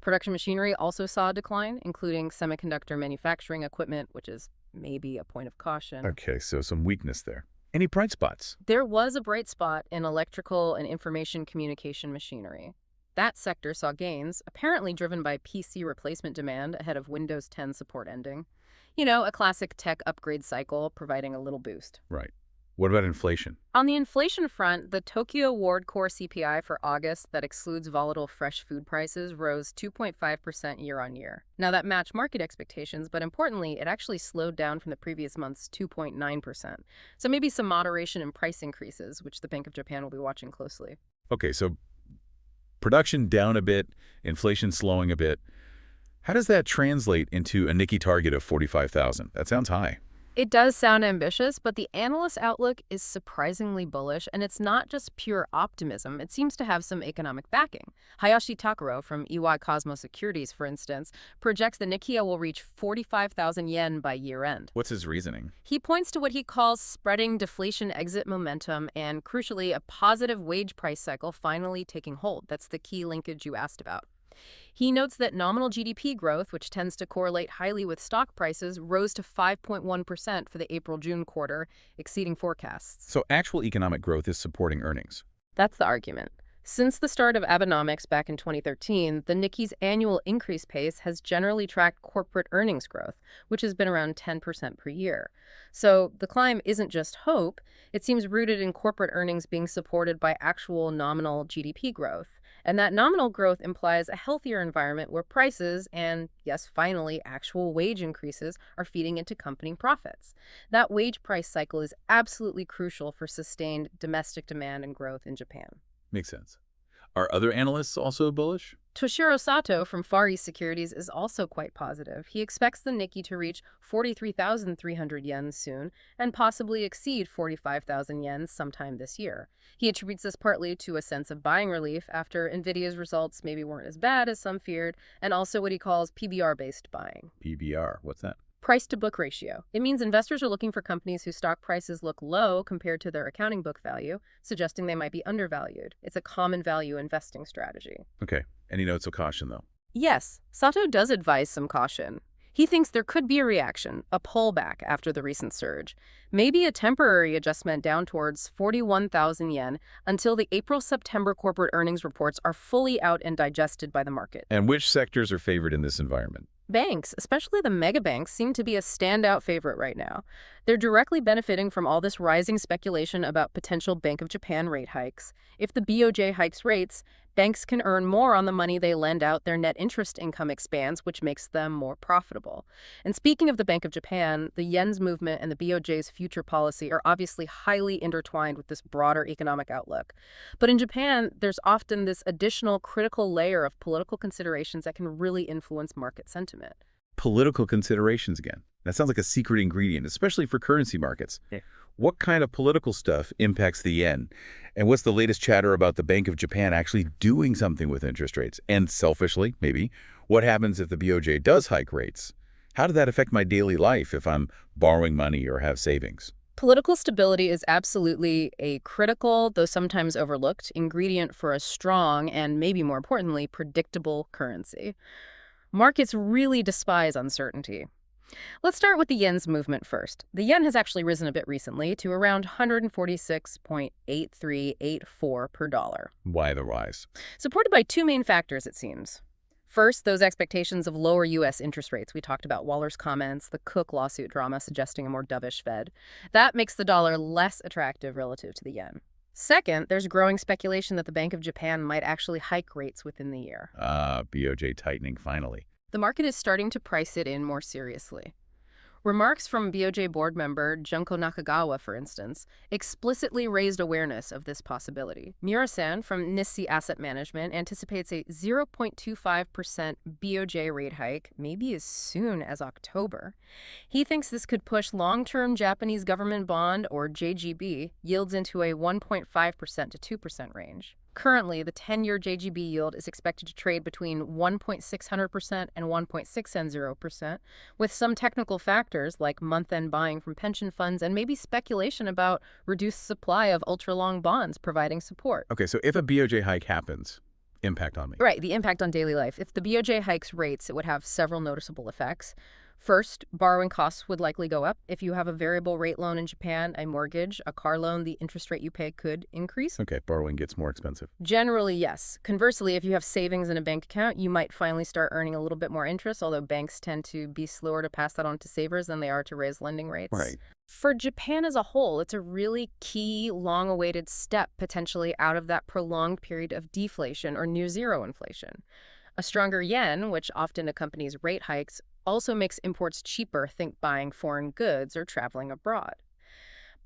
Production machinery also saw a decline, including semiconductor manufacturing equipment, which is maybe a point of caution. Okay, so some weakness there. Any bright spots? There was a bright spot in electrical and information communication machinery. That sector saw gains, apparently driven by PC replacement demand ahead of Windows 10 support ending. You know, a classic tech upgrade cycle providing a little boost. Right. What about inflation? On the inflation front, the Tokyo Ward Core CPI for August that excludes volatile fresh food prices rose 2.5% year on year. Now that matched market expectations, but importantly, it actually slowed down from the previous month's 2.9%. So maybe some moderation in price increases, which the Bank of Japan will be watching closely. Okay, so production down a bit, inflation slowing a bit. How does that translate into a Nikkei target of 45,000? That sounds high. It does sound ambitious, but the analyst outlook is surprisingly bullish, and it's not just pure optimism. It seems to have some economic backing. Hayashi Takaro from EY Cosmo Securities, for instance, projects the Nikkei will reach 45,000 yen by year-end. What's his reasoning? He points to what he calls spreading deflation exit momentum and, crucially, a positive wage price cycle finally taking hold. That's the key linkage you asked about. He notes that nominal GDP growth, which tends to correlate highly with stock prices, rose to 5.1% for the April-June quarter, exceeding forecasts. So actual economic growth is supporting earnings. That's the argument. Since the start of Abenomics back in 2013, the Nikkei's annual increase pace has generally tracked corporate earnings growth, which has been around 10% per year. So the climb isn't just hope. It seems rooted in corporate earnings being supported by actual nominal GDP growth. And that nominal growth implies a healthier environment where prices and, yes, finally, actual wage increases are feeding into company profits. That wage price cycle is absolutely crucial for sustained domestic demand and growth in Japan. Makes sense. Are other analysts also bullish? Toshiro Sato from Far East Securities is also quite positive. He expects the Nikkei to reach 43,300 yen soon and possibly exceed 45,000 yen sometime this year. He attributes this partly to a sense of buying relief after NVIDIA's results maybe weren't as bad as some feared, and also what he calls PBR-based buying. PBR, what's that? Price-to-book ratio. It means investors are looking for companies whose stock prices look low compared to their accounting book value, suggesting they might be undervalued. It's a common value investing strategy. Okay. Any notes of caution, though? Yes, Sato does advise some caution. He thinks there could be a reaction, a pullback after the recent surge. Maybe a temporary adjustment down towards 41,000 yen until the April-September corporate earnings reports are fully out and digested by the market. And which sectors are favored in this environment? Banks, especially the mega banks, seem to be a standout favorite right now. They're directly benefiting from all this rising speculation about potential Bank of Japan rate hikes. If the BOJ hikes rates, Banks can earn more on the money they lend out. Their net interest income expands, which makes them more profitable. And speaking of the Bank of Japan, the yen's movement and the BOJ's future policy are obviously highly intertwined with this broader economic outlook. But in Japan, there's often this additional critical layer of political considerations that can really influence market sentiment. Political considerations again. That sounds like a secret ingredient, especially for currency markets. Yeah. What kind of political stuff impacts the yen? And what's the latest chatter about the Bank of Japan actually doing something with interest rates? And selfishly, maybe, what happens if the BOJ does hike rates? How does that affect my daily life if I'm borrowing money or have savings? Political stability is absolutely a critical, though sometimes overlooked, ingredient for a strong and, maybe more importantly, predictable currency. Markets really despise uncertainty. Let's start with the yen's movement first. The yen has actually risen a bit recently to around 146.8384 per dollar. Why the rise? Supported by two main factors, it seems. First, those expectations of lower U.S. interest rates. We talked about Waller's comments, the Cook lawsuit drama suggesting a more dovish Fed. That makes the dollar less attractive relative to the yen. Second, there's growing speculation that the Bank of Japan might actually hike rates within the year. BOJ tightening finally. The market is starting to price it in more seriously. Remarks from BOJ board member Junko Nakagawa, for instance, explicitly raised awareness of this possibility. Miura-san from Nissi Asset Management anticipates a 0.25% BOJ rate hike, maybe as soon as October. He thinks this could push long-term Japanese government bond, or JGB, yields into a 1.5% to 2% range. Currently, the 10-year JGB yield is expected to trade between 1.600% and 1.610%, with some technical factors like month-end buying from pension funds and maybe speculation about reduced supply of ultra-long bonds providing support. Okay, so if a BOJ hike happens, impact on me. Right, the impact on daily life. If the BOJ hikes rates, it would have several noticeable effects. First, borrowing costs would likely go up. If you have a variable rate loan in Japan, a mortgage, a car loan, the interest rate you pay could increase. Okay, borrowing gets more expensive. Generally, yes. Conversely, if you have savings in a bank account, you might finally start earning a little bit more interest, although banks tend to be slower to pass that on to savers than they are to raise lending rates. Right. For Japan as a whole, it's a really key, long-awaited step potentially out of that prolonged period of deflation or near zero inflation. A stronger yen, which often accompanies rate hikes, also makes imports cheaper, think buying foreign goods or traveling abroad.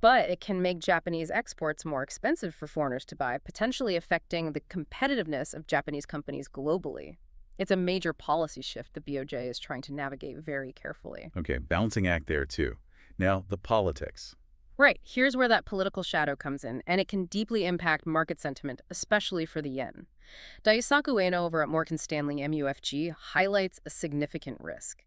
But it can make Japanese exports more expensive for foreigners to buy, potentially affecting the competitiveness of Japanese companies globally. It's a major policy shift the BOJ is trying to navigate very carefully. Okay, balancing act there too. Now, the politics. Right, here's where that political shadow comes in, and it can deeply impact market sentiment, especially for the yen. Daisaku Ueno over at Morgan Stanley MUFG highlights a significant risk.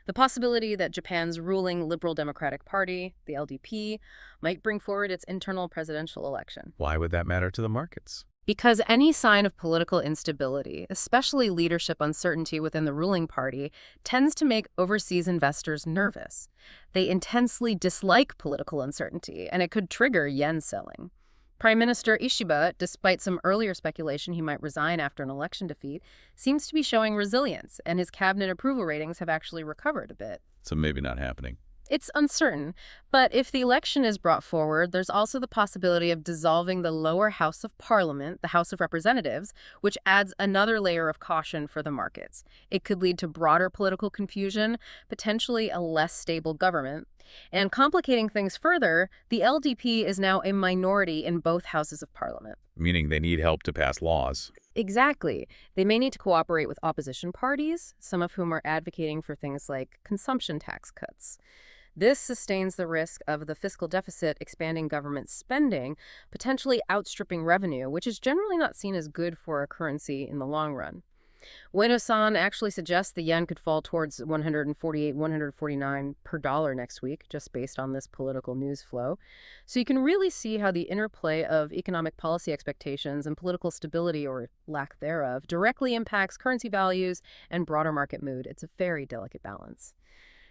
The possibility that Japan's ruling Liberal Democratic Party, the LDP, might bring forward its internal presidential election. Why would that matter to the markets? Because any sign of political instability, especially leadership uncertainty within the ruling party, tends to make overseas investors nervous. They intensely dislike political uncertainty, and it could trigger yen selling. Prime Minister Ishiba, despite some earlier speculation he might resign after an election defeat, seems to be showing resilience, and his cabinet approval ratings have actually recovered a bit. So maybe not happening. It's uncertain, but if the election is brought forward, there's also the possibility of dissolving the lower house of parliament, the House of Representatives, which adds another layer of caution for the markets. It could lead to broader political confusion, potentially a less stable government. And complicating things further, the LDP is now a minority in both houses of parliament. Meaning they need help to pass laws. Exactly. They may need to cooperate with opposition parties, some of whom are advocating for things like consumption tax cuts. This sustains the risk of the fiscal deficit expanding government spending, potentially outstripping revenue, which is generally not seen as good for a currency in the long run. Ueno-san actually suggests the yen could fall towards 148, 149 per dollar next week, just based on this political news flow. So you can really see how the interplay of economic policy expectations and political stability, or lack thereof, directly impacts currency values and broader market mood. It's a very delicate balance.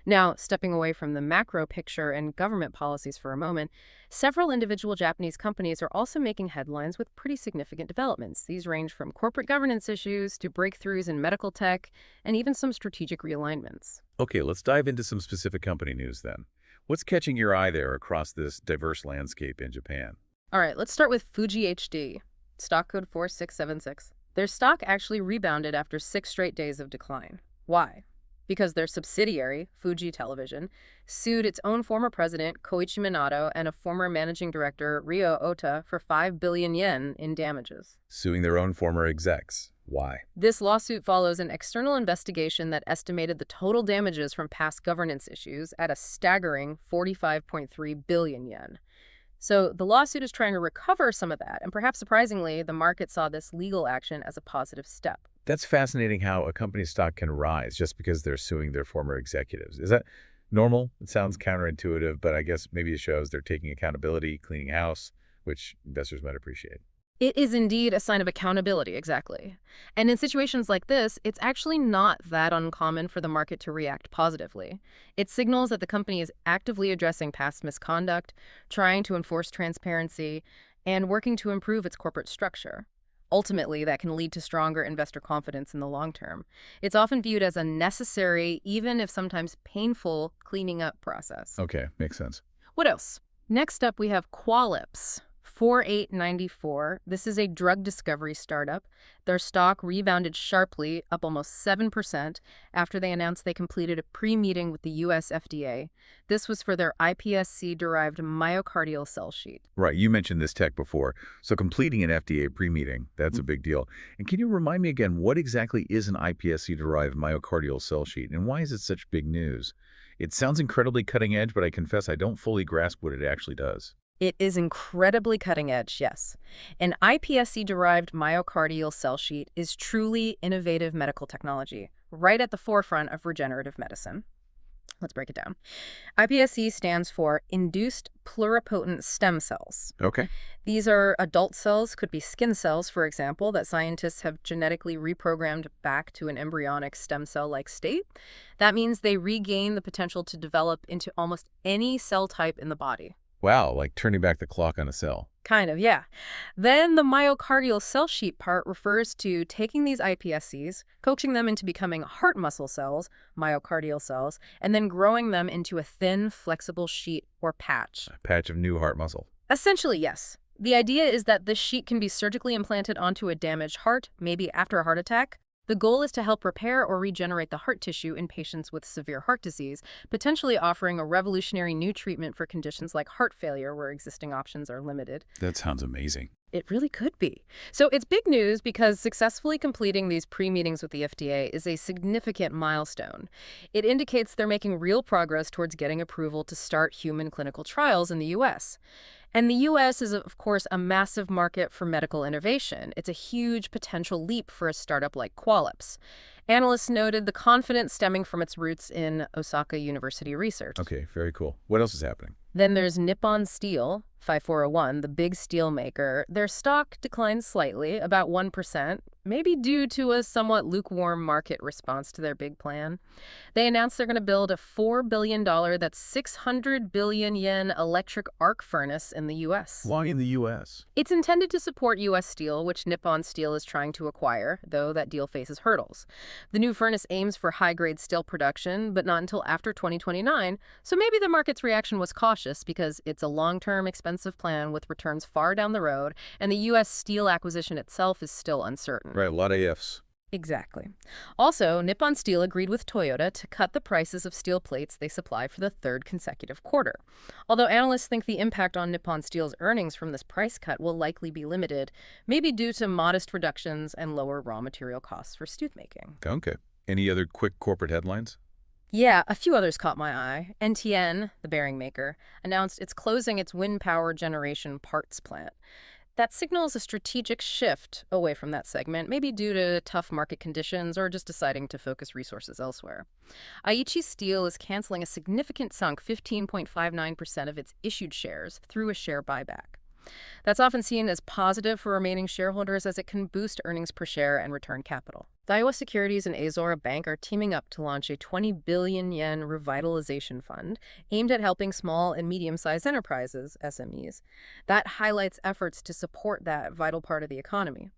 Now, stepping away from the macro picture and government policies for a moment, several individual Japanese companies are also making headlines with pretty significant developments. These range from corporate governance issues to breakthroughs in medical tech and even some strategic realignments. Okay, let's dive into some specific company news then. What's catching your eye there across this diverse landscape in Japan? All right, let's start with Fuji HD, stock code 4676. Their stock actually rebounded after 6 straight days of decline. Why? Because their subsidiary, Fuji Television, sued its own former president, Koichi Minato, and a former managing director, Ryo Ota, for 5 billion yen in damages. Suing their own former execs. Why? This lawsuit follows an external investigation that estimated the total damages from past governance issues at a staggering 45.3 billion yen. So the lawsuit is trying to recover some of that, and perhaps surprisingly, the market saw this legal action as a positive step. That's fascinating how a company's stock can rise just because they're suing their former executives. Is that normal? It sounds counterintuitive, but I guess maybe it shows they're taking accountability, cleaning house, which investors might appreciate. It is indeed a sign of accountability, exactly. And in situations like this, it's actually not that uncommon for the market to react positively. It signals that the company is actively addressing past misconduct, trying to enforce transparency, and working to improve its corporate structure. Ultimately, that can lead to stronger investor confidence in the long term. It's often viewed as a necessary, even if sometimes painful, cleaning up process. Okay, makes sense. What else? Next up, we have Qualys. 4894. This is a drug discovery startup. Their stock rebounded sharply, up almost 7%, after they announced they completed a pre-meeting with the U.S. FDA. This was for their iPSC-derived myocardial cell sheet. Right, you mentioned this tech before. So completing an FDA pre-meeting, that's a big deal. And can you remind me again, what exactly is an iPSC-derived myocardial cell sheet, and why is it such big news? It sounds incredibly cutting edge, but I confess I don't fully grasp what it actually does. It is incredibly cutting edge, yes. An iPSC-derived myocardial cell sheet is truly innovative medical technology, right at the forefront of regenerative medicine. Let's break it down. iPSC stands for Induced Pluripotent Stem Cells. Okay. These are adult cells, could be skin cells, for example, that scientists have genetically reprogrammed back to an embryonic stem cell-like state. That means they regain the potential to develop into almost any cell type in the body. Wow, like turning back the clock on a cell. Kind of, yeah. Then the myocardial cell sheet part refers to taking these iPSCs, coaxing them into becoming heart muscle cells, myocardial cells, and then growing them into a thin, flexible sheet or patch. A patch of new heart muscle. Essentially, yes. The idea is that this sheet can be surgically implanted onto a damaged heart, maybe after a heart attack. The goal is to help repair or regenerate the heart tissue in patients with severe heart disease, potentially offering a revolutionary new treatment for conditions like heart failure where existing options are limited. That sounds amazing. It really could be. So it's big news because successfully completing these pre-meetings with the FDA is a significant milestone. It indicates they're making real progress towards getting approval to start human clinical trials in the U.S. And the U.S. is, of course, a massive market for medical innovation. It's a huge potential leap for a startup like Qualys. Analysts noted the confidence stemming from its roots in Osaka University research. Okay, very cool. What else is happening? Then there's Nippon Steel, 5401, the big steel maker. Their stock declined slightly, about 1%, maybe due to a somewhat lukewarm market response to their big plan. They announced they're going to build a $4 billion, that's 600 billion yen electric arc furnace in the U.S. Why in the U.S.? It's intended to support U.S. Steel, which Nippon Steel is trying to acquire, though that deal faces hurdles. The new furnace aims for high-grade steel production, but not until after 2029, so maybe the market's reaction was cautious because it's a long-term, expensive plan with returns far down the road, and the U.S. steel acquisition itself is still uncertain. Right, a lot of ifs. Exactly. Also, Nippon Steel agreed with Toyota to cut the prices of steel plates they supply for the third consecutive quarter. Although analysts think the impact on Nippon Steel's earnings from this price cut will likely be limited, maybe due to modest reductions and lower raw material costs for steelmaking. Okay. Any other quick corporate headlines? Yeah, a few others caught my eye. NTN, the bearing maker, announced it's closing its wind power generation parts plant. That signals a strategic shift away from that segment, maybe due to tough market conditions or just deciding to focus resources elsewhere. Aichi Steel is canceling a significant chunk, 15.59% of its issued shares, through a share buyback. That's often seen as positive for remaining shareholders as it can boost earnings per share and return capital. Daiwa Securities and Azora Bank are teaming up to launch a 20 billion yen revitalization fund aimed at helping small and medium-sized enterprises, SMEs. That highlights efforts to support that vital part of the economy.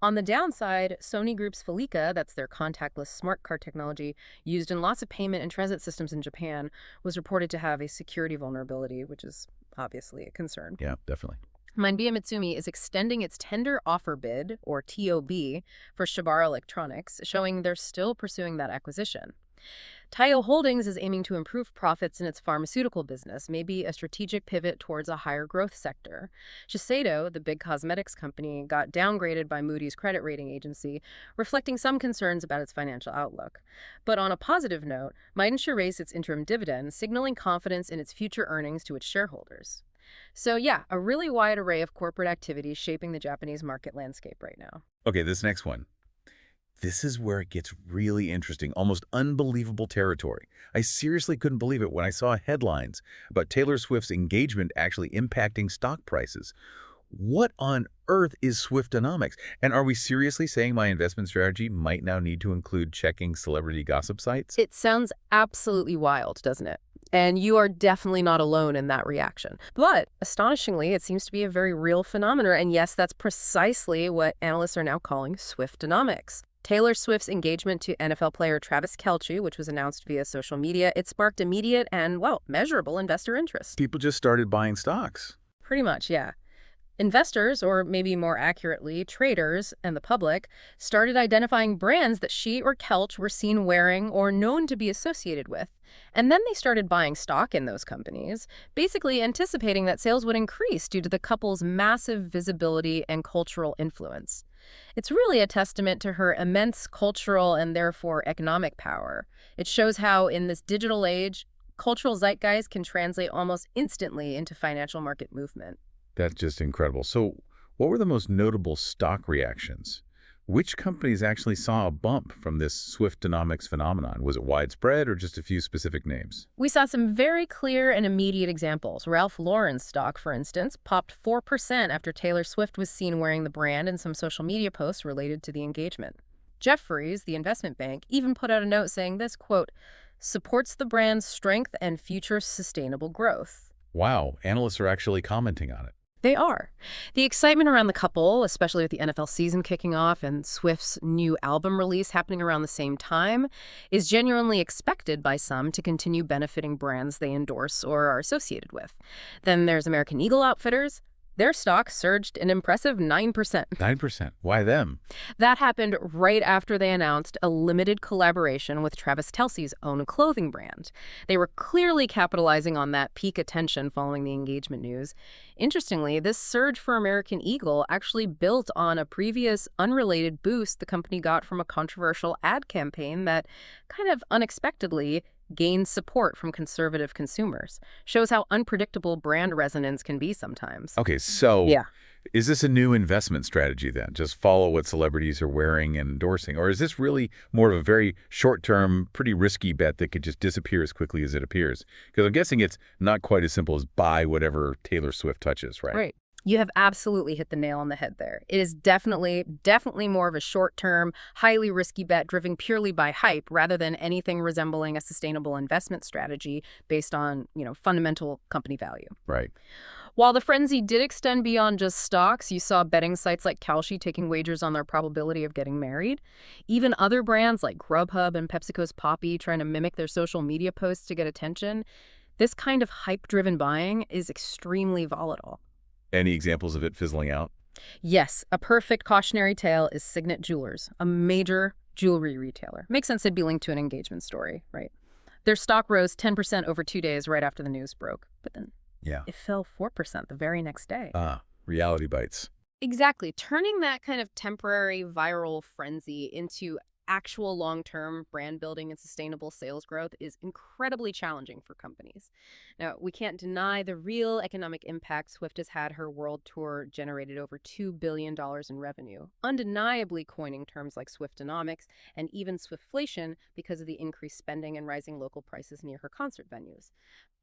On the downside, Sony Group's Felica, that's their contactless smart card technology used in lots of payment and transit systems in Japan, was reported to have a security vulnerability, which is obviously a concern. Yeah, definitely. Minebeya Mitsumi is extending its tender offer bid, or TOB, for Shibara Electronics, showing they're still pursuing that acquisition. Taiyo Holdings is aiming to improve profits in its pharmaceutical business, maybe a strategic pivot towards a higher growth sector. Shiseido, the big cosmetics company, got downgraded by Moody's credit rating agency, reflecting some concerns about its financial outlook. But on a positive note, Mainichi raised its interim dividend, signaling confidence in its future earnings to its shareholders. So yeah, a really wide array of corporate activities shaping the Japanese market landscape right now. Okay, this next one. This is where it gets really interesting, almost unbelievable territory. I seriously couldn't believe it when I saw headlines about Taylor Swift's engagement actually impacting stock prices. What on earth is Swiftonomics? And are we seriously saying my investment strategy might now need to include checking celebrity gossip sites? It sounds absolutely wild, doesn't it? And you are definitely not alone in that reaction. But astonishingly, it seems to be a very real phenomenon. And yes, that's precisely what analysts are now calling Swiftonomics. Taylor Swift's engagement to NFL player Travis Kelce, which was announced via social media, it sparked immediate and, well, measurable investor interest. People just started buying stocks. Pretty much, yeah. Investors, or maybe more accurately, traders and the public, started identifying brands that she or Kelch were seen wearing or known to be associated with. And then they started buying stock in those companies, basically anticipating that sales would increase due to the couple's massive visibility and cultural influence. It's really a testament to her immense cultural and therefore economic power. It shows how, in this digital age, cultural zeitgeist can translate almost instantly into financial market movement. That's just incredible. So what were the most notable stock reactions? Which companies actually saw a bump from this Swiftonomics phenomenon? Was it widespread or just a few specific names? We saw some very clear and immediate examples. Ralph Lauren's stock, for instance, popped 4% after Taylor Swift was seen wearing the brand in some social media posts related to the engagement. Jefferies, the investment bank, even put out a note saying this, quote, supports the brand's strength and future sustainable growth. Wow, analysts are actually commenting on it. They are. The excitement around the couple, especially with the NFL season kicking off and Swift's new album release happening around the same time, is genuinely expected by some to continue benefiting brands they endorse or are associated with. Then there's American Eagle Outfitters. Their stock surged an impressive 9%. 9%. Why them? That happened right after they announced a limited collaboration with Travis Kelce's own clothing brand. They were clearly capitalizing on that peak attention following the engagement news. Interestingly, this surge for American Eagle actually built on a previous unrelated boost the company got from a controversial ad campaign that kind of unexpectedly gained support from conservative consumers. Shows how unpredictable brand resonance can be sometimes. Okay, so Yeah. is this a new investment strategy then? Just follow what celebrities are wearing and endorsing? Or is this really more of a very short-term, pretty risky bet that could just disappear as quickly as it appears? Because I'm guessing it's not quite as simple as buy whatever Taylor Swift touches, right? Right. You have absolutely hit the nail on the head there. It is definitely more of a short-term, highly risky bet driven purely by hype rather than anything resembling a sustainable investment strategy based on, fundamental company value. Right. While the frenzy did extend beyond just stocks, you saw betting sites like Kalshi taking wagers on their probability of getting married. Even other brands like Grubhub and PepsiCo's Poppi trying to mimic their social media posts to get attention. This kind of hype-driven buying is extremely volatile. Any examples of it fizzling out? Yes, a perfect cautionary tale is Signet Jewelers, a major jewelry retailer. Makes sense it'd be linked to an engagement story, right? Their stock rose 10% over 2 days right after the news broke, but then it fell 4% the very next day. Reality bites. Exactly. Turning that kind of temporary viral frenzy into actual long-term brand building and sustainable sales growth is incredibly challenging for companies. Now, we can't deny the real economic impact Swift has had. Her world tour generated over $2 billion in revenue, undeniably coining terms like Swiftonomics and even Swiftflation because of the increased spending and rising local prices near her concert venues.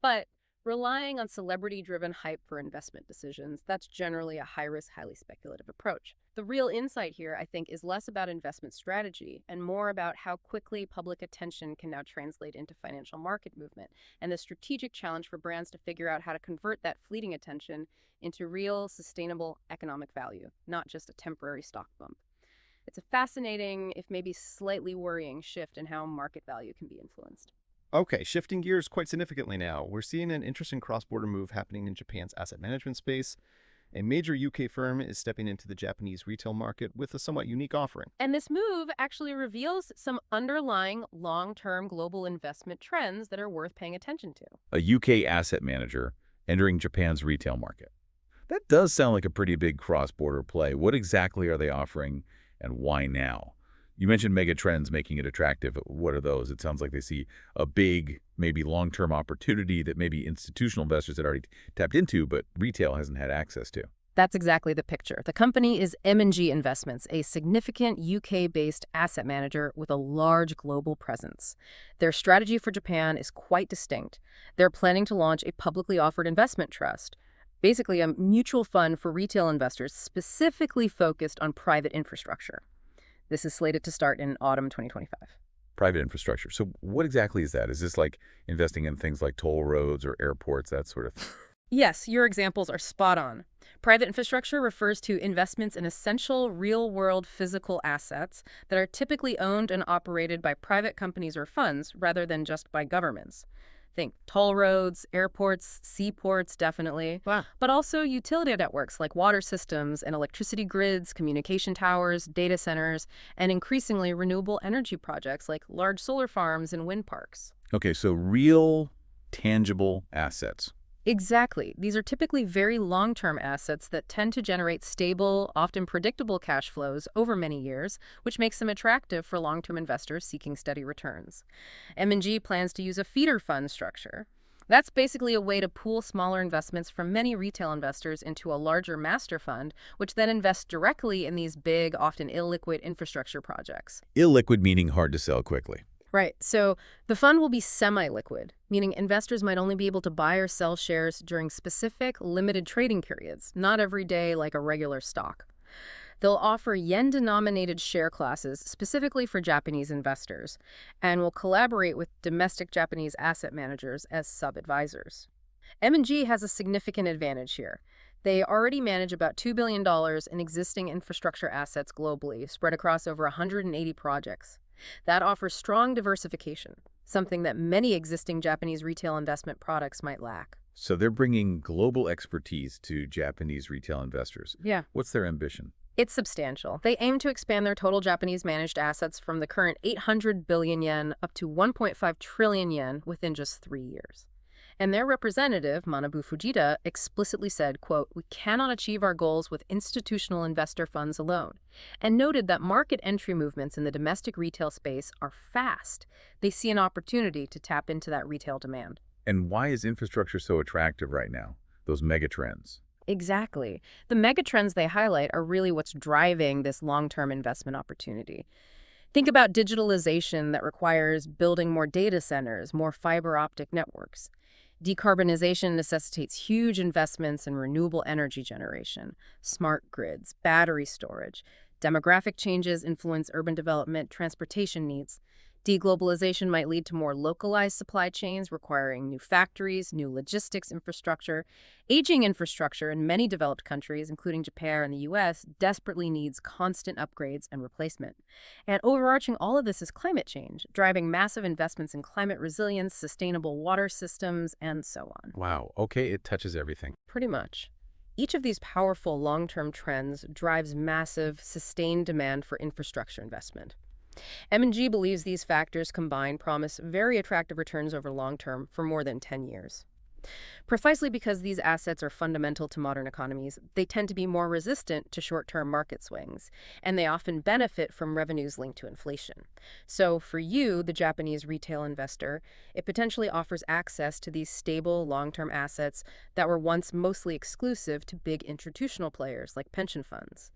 But relying on celebrity-driven hype for investment decisions, that's generally a high-risk, highly speculative approach. The real insight here, I think, is less about investment strategy and more about how quickly public attention can now translate into financial market movement and the strategic challenge for brands to figure out how to convert that fleeting attention into real, sustainable economic value, not just a temporary stock bump. It's a fascinating, if maybe slightly worrying, shift in how market value can be influenced. Okay, shifting gears quite significantly now. We're seeing an interesting cross-border move happening in Japan's asset management space. A major UK firm is stepping into the Japanese retail market with a somewhat unique offering. And this move actually reveals some underlying long-term global investment trends that are worth paying attention to. A UK asset manager entering Japan's retail market. That does sound like a pretty big cross-border play. What exactly are they offering and why now? You mentioned mega trends making it attractive. What are those? It sounds like they see a big, maybe long-term opportunity that maybe institutional investors had already tapped into, but retail hasn't had access to. That's exactly the picture. The company is M&G Investments, a significant UK-based asset manager with a large global presence. Their strategy for Japan is quite distinct. They're planning to launch a publicly offered investment trust, basically a mutual fund for retail investors specifically focused on private infrastructure. This is slated to start in autumn 2025. Private infrastructure. So what exactly is that? Is this like investing in things like toll roads or airports, that sort of thing? Yes, your examples are spot on. Private infrastructure refers to investments in essential real-world physical assets that are typically owned and operated by private companies or funds rather than just by governments. Think toll roads, airports, seaports, definitely. Wow. But also utility networks like water systems and electricity grids, communication towers, data centers, and increasingly renewable energy projects like large solar farms and wind parks. Okay, so real, tangible assets. Exactly. These are typically very long-term assets that tend to generate stable, often predictable cash flows over many years, which makes them attractive for long-term investors seeking steady returns. M&G plans to use a feeder fund structure. That's basically a way to pool smaller investments from many retail investors into a larger master fund, which then invests directly in these big, often illiquid infrastructure projects. Illiquid meaning hard to sell quickly. Right. So the fund will be semi-liquid, meaning investors might only be able to buy or sell shares during specific, limited trading periods, not every day like a regular stock. They'll offer yen-denominated share classes specifically for Japanese investors and will collaborate with domestic Japanese asset managers as sub-advisors. M&G has a significant advantage here. They already manage about $2 billion in existing infrastructure assets globally, spread across over 180 projects. That offers strong diversification, something that many existing Japanese retail investment products might lack. So they're bringing global expertise to Japanese retail investors. Yeah. What's their ambition? It's substantial. They aim to expand their total Japanese managed assets from the current 800 billion yen up to 1.5 trillion yen within just 3 years. And their representative, Manabu Fujita, explicitly said, quote, "We cannot achieve our goals with institutional investor funds alone," and noted that market entry movements in the domestic retail space are fast. They see an opportunity to tap into that retail demand. And why is infrastructure so attractive right now? Those mega trends. Exactly. The megatrends they highlight are really what's driving this long-term investment opportunity. Think about digitalization that requires building more data centers, more fiber optic networks. Decarbonization necessitates huge investments in renewable energy generation, smart grids, battery storage. Demographic changes influence urban development, transportation needs. Deglobalization might lead to more localized supply chains requiring new factories, new logistics infrastructure. Aging infrastructure in many developed countries, including Japan and the US, desperately needs constant upgrades and replacement. And overarching all of this is climate change, driving massive investments in climate resilience, sustainable water systems, and so on. Wow. Okay, it touches everything. Pretty much. Each of these powerful long-term trends drives massive, sustained demand for infrastructure investment. M&G believes these factors combined promise very attractive returns over long term for more than 10 years. Precisely because these assets are fundamental to modern economies, they tend to be more resistant to short-term market swings, and they often benefit from revenues linked to inflation. So for you, the Japanese retail investor, it potentially offers access to these stable, long-term assets that were once mostly exclusive to big institutional players like pension funds.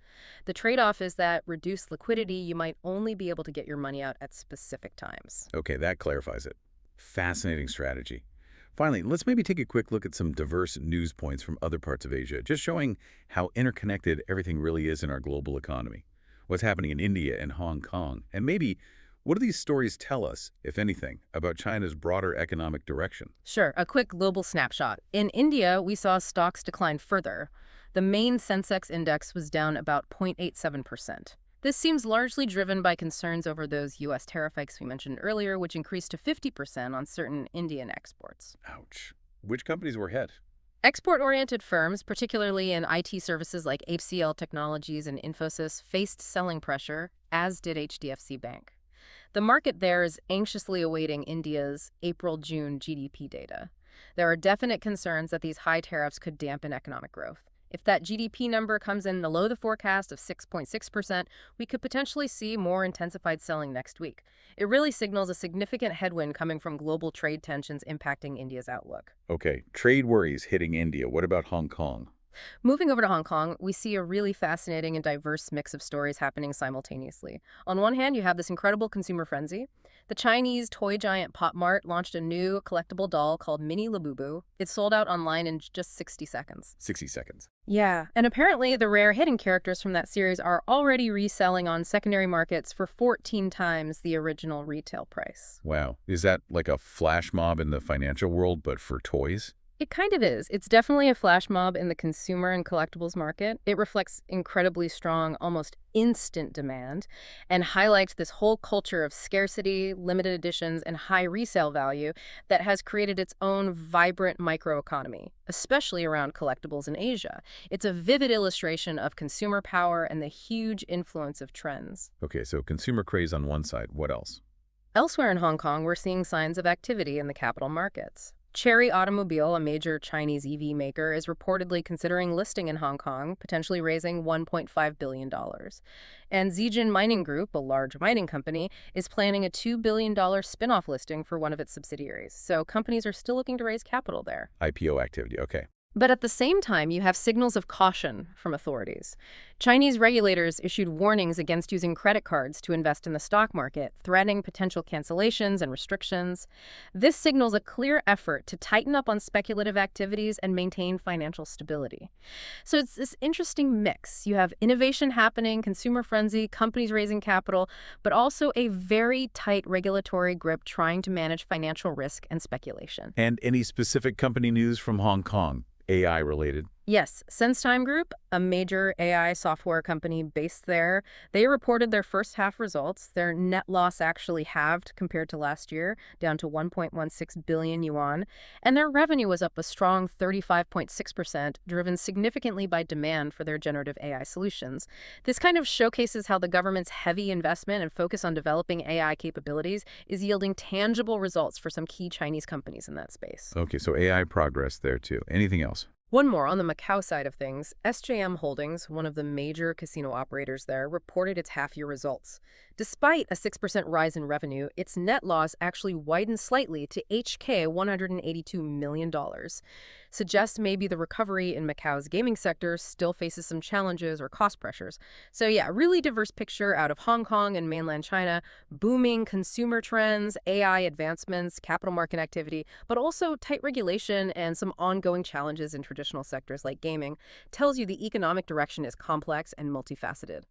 The trade-off is that reduced liquidity, you might only be able to get your money out at specific times. Okay, that clarifies it. Fascinating strategy. Finally, let's maybe take a quick look at some diverse news points from other parts of Asia, just showing how interconnected everything really is in our global economy. What's happening in India and Hong Kong, and maybe what do these stories tell us, if anything, about China's broader economic direction? Sure, a quick global snapshot. In India, we saw stocks decline further. The main Sensex index was down about 0.87%. This seems largely driven by concerns over those U.S. tariff hikes we mentioned earlier, which increased to 50% on certain Indian exports. Ouch. Which companies were hit? Export-oriented firms, particularly in IT services like HCL Technologies and Infosys, faced selling pressure, as did HDFC Bank. The market there is anxiously awaiting India's April-June GDP data. There are definite concerns that these high tariffs could dampen economic growth. If that GDP number comes in below the forecast of 6.6%, we could potentially see more intensified selling next week. It really signals a significant headwind coming from global trade tensions impacting India's outlook. Okay, trade worries hitting India. What about Hong Kong? Moving over to Hong Kong, we see a really fascinating and diverse mix of stories happening simultaneously. On one hand, you have this incredible consumer frenzy. The Chinese toy giant Pop Mart launched a new collectible doll called Mini Labubu. It sold out online in just 60 seconds. 60 seconds. Yeah, and apparently the rare hidden characters from that series are already reselling on secondary markets for 14 times the original retail price. Wow. Is that like a flash mob in the financial world, but for toys? It kind of is. It's definitely a flash mob in the consumer and collectibles market. It reflects incredibly strong, almost instant demand, and highlights this whole culture of scarcity, limited editions, and high resale value that has created its own vibrant microeconomy, especially around collectibles in Asia. It's a vivid illustration of consumer power and the huge influence of trends. Okay, so consumer craze on one side. What else? Elsewhere in Hong Kong, we're seeing signs of activity in the capital markets. Chery Automobile, a major Chinese EV maker, is reportedly considering listing in Hong Kong, potentially raising $1.5 billion. And Zijin Mining Group, a large mining company, is planning a $2 billion spin-off listing for one of its subsidiaries. So companies are still looking to raise capital there. IPO activity, okay. But at the same time, you have signals of caution from authorities. Chinese regulators issued warnings against using credit cards to invest in the stock market, threatening potential cancellations and restrictions. This signals a clear effort to tighten up on speculative activities and maintain financial stability. So it's this interesting mix. You have innovation happening, consumer frenzy, companies raising capital, but also a very tight regulatory grip trying to manage financial risk and speculation. And any specific company news from Hong Kong? AI related? Yes, SenseTime Group, a major AI software company based there, they reported their first half results. Their net loss actually halved compared to last year, down to 1.16 billion yuan, and their revenue was up a strong 35.6%, driven significantly by demand for their generative AI solutions. This kind of showcases how the government's heavy investment and focus on developing AI capabilities is yielding tangible results for some key Chinese companies in that space. Okay, so AI progress there too. Anything else? One more on the Macau side of things, SJM Holdings, one of the major casino operators there, reported its half-year results. Despite a 6% rise in revenue, its net loss actually widened slightly to HK $182 million. Suggests maybe the recovery in Macau's gaming sector still faces some challenges or cost pressures. So yeah, really diverse picture out of Hong Kong and mainland China, booming consumer trends, AI advancements, capital market activity, but also tight regulation and some ongoing challenges in traditional sectors like gaming, tells you the economic direction is complex and multifaceted.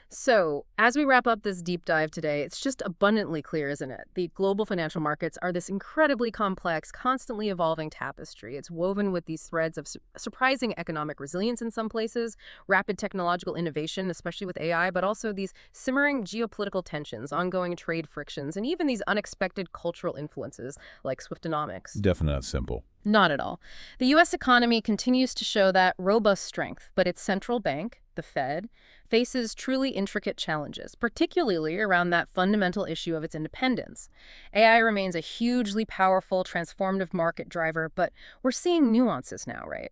So, as we wrap up this deep dive today, it's just abundantly clear, isn't it? The global financial markets are this incredibly complex, constantly evolving tapestry. It's woven with these threads of surprising economic resilience in some places, rapid technological innovation, especially with AI, but also these simmering geopolitical tensions, ongoing trade frictions, and even these unexpected cultural influences like Swiftonomics. Definitely not simple. Not at all. The U.S. economy continues to show that robust strength, but its central bank, the Fed, faces truly intricate challenges, particularly around that fundamental issue of its independence. AI remains a hugely powerful, transformative market driver, but we're seeing nuances now, right?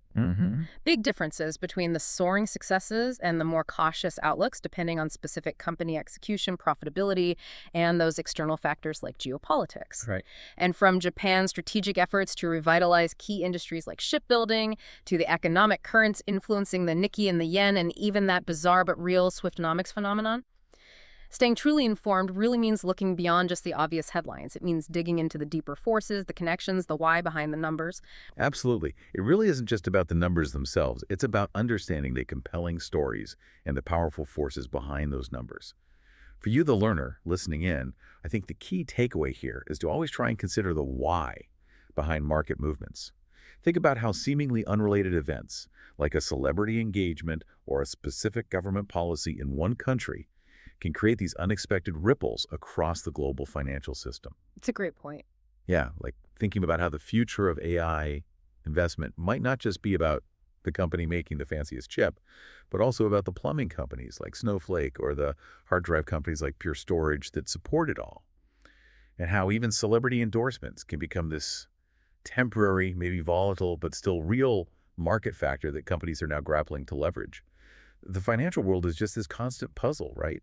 Big differences between the soaring successes and the more cautious outlooks, depending on specific company execution, profitability, and those external factors like geopolitics. Right. And from Japan's strategic efforts to revitalize key industries like shipbuilding, to the economic currents influencing the Nikkei and the yen, and even that bizarre but real Swiftonomics phenomenon. Staying truly informed really means looking beyond just the obvious headlines. It means digging into the deeper forces, the connections, the why behind the numbers. Absolutely. It really isn't just about the numbers themselves. It's about understanding the compelling stories and the powerful forces behind those numbers. For you, the learner, listening in, I think the key takeaway here is to always try and consider the why behind market movements. Think about how seemingly unrelated events, like a celebrity engagement or a specific government policy in one country, can create these unexpected ripples across the global financial system. It's a great point. Yeah, like thinking about how the future of AI investment might not just be about the company making the fanciest chip, but also about the plumbing companies like Snowflake or the hard drive companies like Pure Storage that support it all. And how even celebrity endorsements can become this temporary, maybe volatile, but still real market factor that companies are now grappling to leverage. The financial world is just this constant puzzle, right?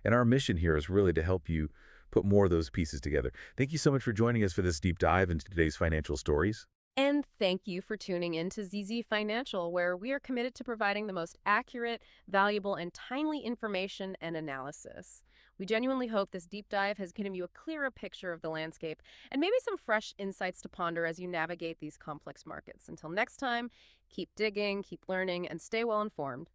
And our mission here is really to help you put more of those pieces together. Thank you so much for joining us for this deep dive into today's financial stories. And thank you for tuning in to ZZ Financial, where we are committed to providing the most accurate, valuable, and timely information and analysis. We genuinely hope this deep dive has given you a clearer picture of the landscape and maybe some fresh insights to ponder as you navigate these complex markets. Until next time, keep digging, keep learning, and stay well informed.